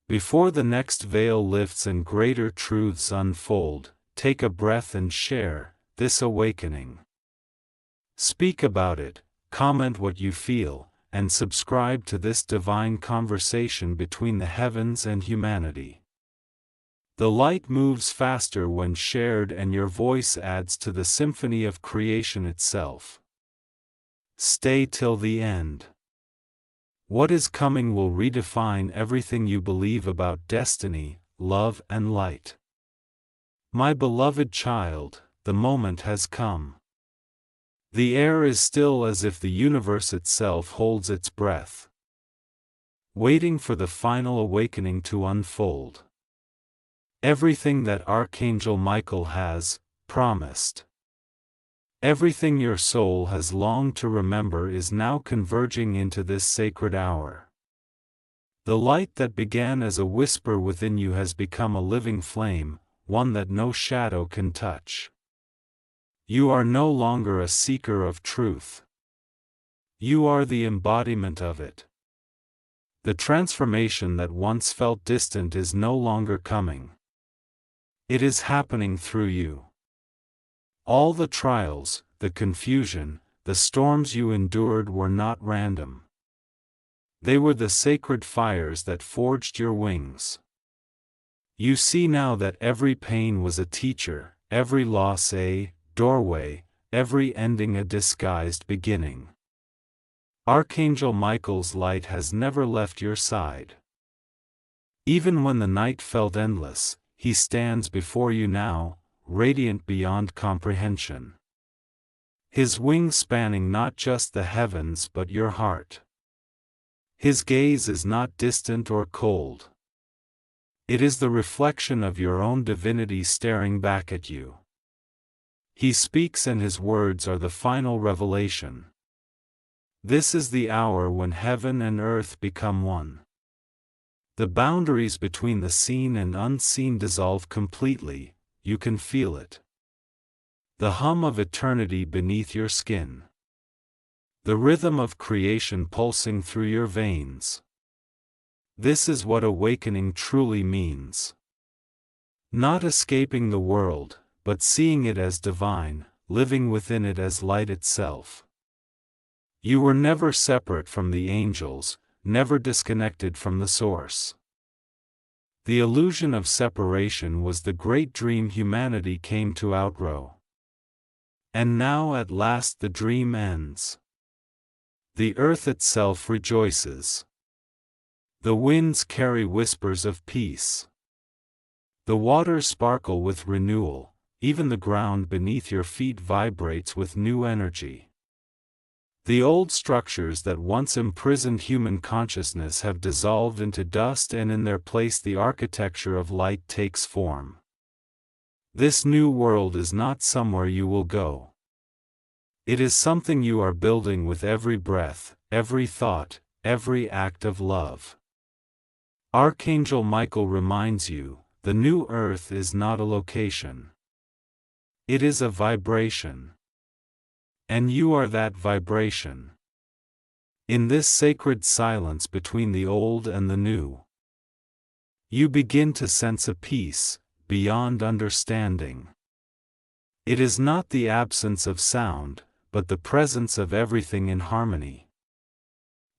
Before the next veil lifts and greater truths unfold, take a breath and share this awakening. Speak about it, comment what you feel, and subscribe to this divine conversation between the heavens and humanity. The light moves faster when shared, and your voice adds to the symphony of creation itself. Stay till the end. What is coming will redefine everything you believe about destiny, love, and light. My beloved child, the moment has come. The air is still as if the universe itself holds its breath, waiting for the final awakening to unfold. Everything that Archangel Michael has promised, everything your soul has longed to remember is now converging into this sacred hour. The light that began as a whisper within you has become a living flame, one that no shadow can touch. You are no longer a seeker of truth. You are the embodiment of it. The transformation that once felt distant is no longer coming. It is happening through you. All the trials, the confusion, the storms you endured were not random. They were the sacred fires that forged your wings. You see now that every pain was a teacher, every loss a doorway, every ending a disguised beginning. Archangel Michael's light has never left your side. Even when the night felt endless, he stands before you now, radiant beyond comprehension. His wings spanning not just the heavens but your heart. His gaze is not distant or cold. It is the reflection of your own divinity staring back at you. He speaks, and his words are the final revelation. This is the hour when heaven and earth become one. The boundaries between the seen and unseen dissolve completely, you can feel it. The hum of eternity beneath your skin. The rhythm of creation pulsing through your veins. This is what awakening truly means. Not escaping the world, but seeing it as divine, living within it as light itself. You were never separate from the angels, never disconnected from the source. The illusion of separation was the great dream humanity came to outgrow. And now at last the dream ends. The earth itself rejoices. The winds carry whispers of peace. The waters sparkle with renewal, even the ground beneath your feet vibrates with new energy. The old structures that once imprisoned human consciousness have dissolved into dust, and in their place the architecture of light takes form. This new world is not somewhere you will go. It is something you are building with every breath, every thought, every act of love. Archangel Michael reminds you, the new earth is not a location. It is a vibration. And you are that vibration. In this sacred silence between the old and the new, you begin to sense a peace beyond understanding. It is not the absence of sound, but the presence of everything in harmony.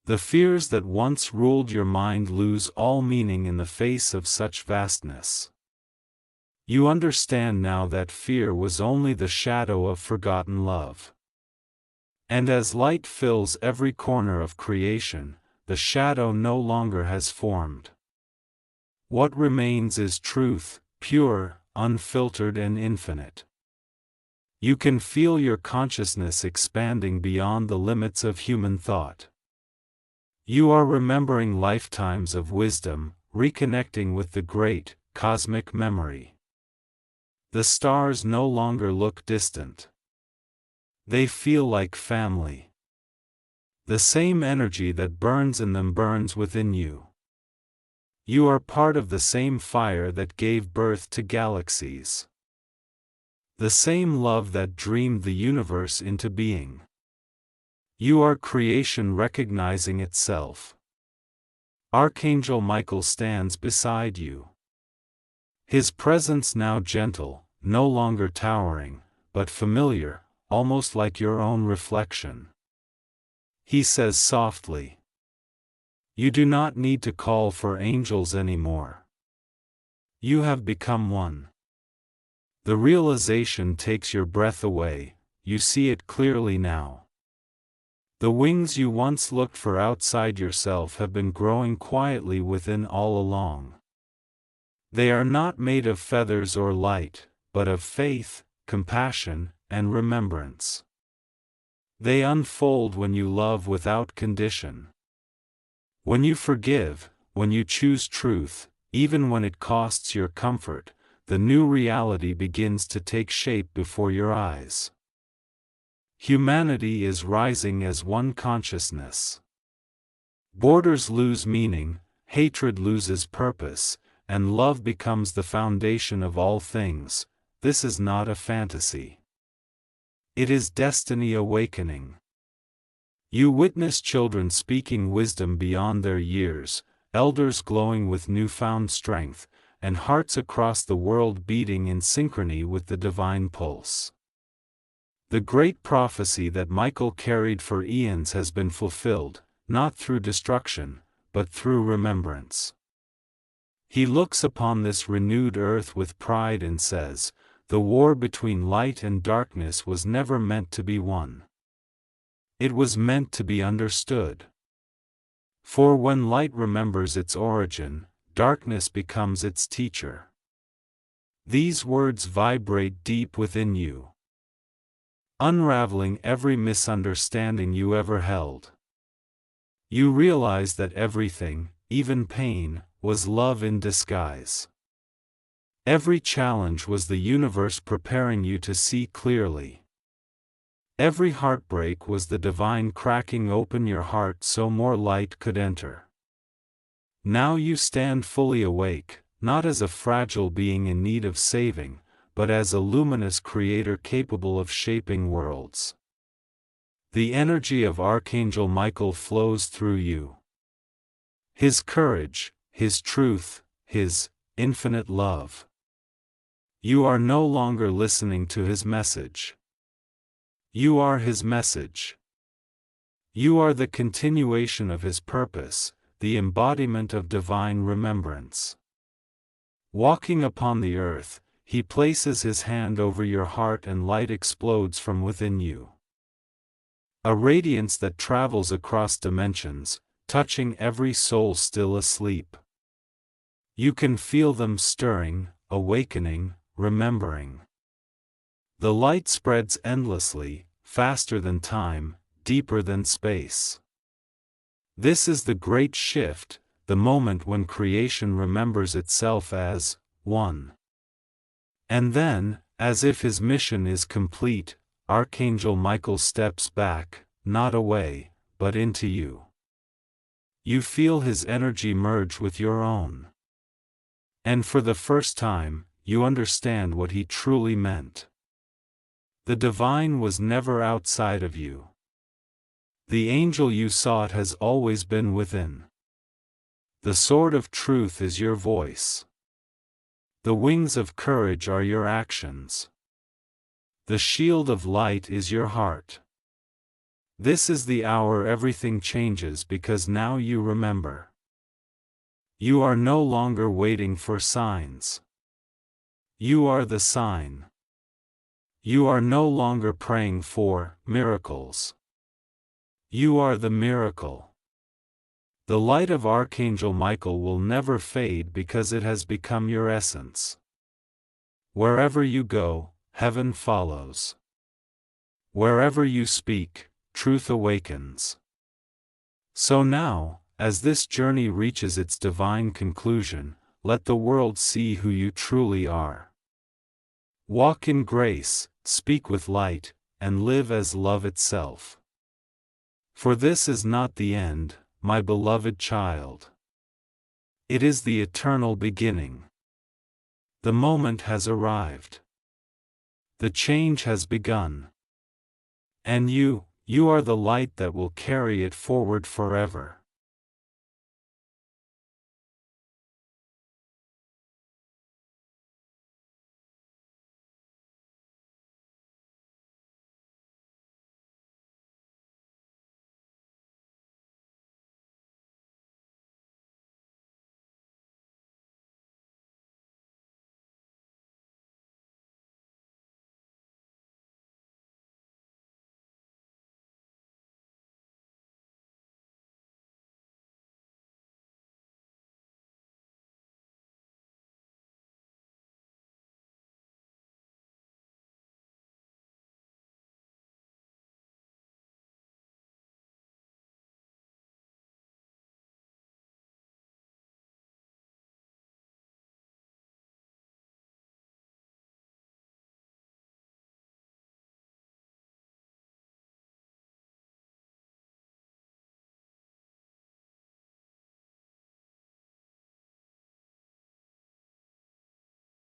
The fears that once ruled your mind lose all meaning in the face of such vastness. You understand now that fear was only the shadow of forgotten love. And as light fills every corner of creation, the shadow no longer has formed. What remains is truth, pure, unfiltered and infinite. You can feel your consciousness expanding beyond the limits of human thought. You are remembering lifetimes of wisdom, reconnecting with the great, cosmic memory. The stars no longer look distant. They feel like family. The same energy that burns in them burns within you. You are part of the same fire that gave birth to galaxies. The same love that dreamed the universe into being. You are creation recognizing itself. Archangel Michael stands beside you. His presence now gentle, no longer towering, but familiar, almost like your own reflection. He says softly, "You do not need to call for angels anymore. You have become one." The realization takes your breath away, you see it clearly now. The wings you once looked for outside yourself have been growing quietly within all along. They are not made of feathers or light, but of faith, compassion, and remembrance. They unfold when you love without condition. When you forgive, when you choose truth, even when it costs your comfort, the new reality begins to take shape before your eyes. Humanity is rising as one consciousness. Borders lose meaning, hatred loses purpose, and love becomes the foundation of all things. This is not a fantasy. It is destiny awakening. You witness children speaking wisdom beyond their years, elders glowing with newfound strength, and hearts across the world beating in synchrony with the divine pulse. The great prophecy that Michael carried for eons has been fulfilled, not through destruction, but through remembrance. He looks upon this renewed earth with pride and says, "The war between light and darkness was never meant to be won. It was meant to be understood. For when light remembers its origin, darkness becomes its teacher." These words vibrate deep within you, unraveling every misunderstanding you ever held. You realize that everything, even pain, was love in disguise. Every challenge was the universe preparing you to see clearly. Every heartbreak was the divine cracking open your heart so more light could enter. Now you stand fully awake, not as a fragile being in need of saving, but as a luminous creator capable of shaping worlds. The energy of Archangel Michael flows through you. His courage, his truth, his infinite love. You are no longer listening to his message. You are his message. You are the continuation of his purpose, the embodiment of divine remembrance. Walking upon the earth, he places his hand over your heart and light explodes from within you. A radiance that travels across dimensions, touching every soul still asleep. You can feel them stirring, awakening, remembering. The light spreads endlessly, faster than time, deeper than space. This is the great shift, the moment when creation remembers itself as one. And then, as if his mission is complete, Archangel Michael steps back, not away, but into you. You feel his energy merge with your own. And for the first time, you understand what he truly meant. The divine was never outside of you. The angel you sought has always been within. The sword of truth is your voice. The wings of courage are your actions. The shield of light is your heart. This is the hour everything changes because now you remember. You are no longer waiting for signs. You are the sign. You are no longer praying for miracles. You are the miracle. The light of Archangel Michael will never fade because it has become your essence. Wherever you go, heaven follows. Wherever you speak, truth awakens. So now, as this journey reaches its divine conclusion, let the world see who you truly are. Walk in grace, speak with light, and live as love itself. For this is not the end, my beloved child. It is the eternal beginning. The moment has arrived. The change has begun. And you are the light that will carry it forward forever.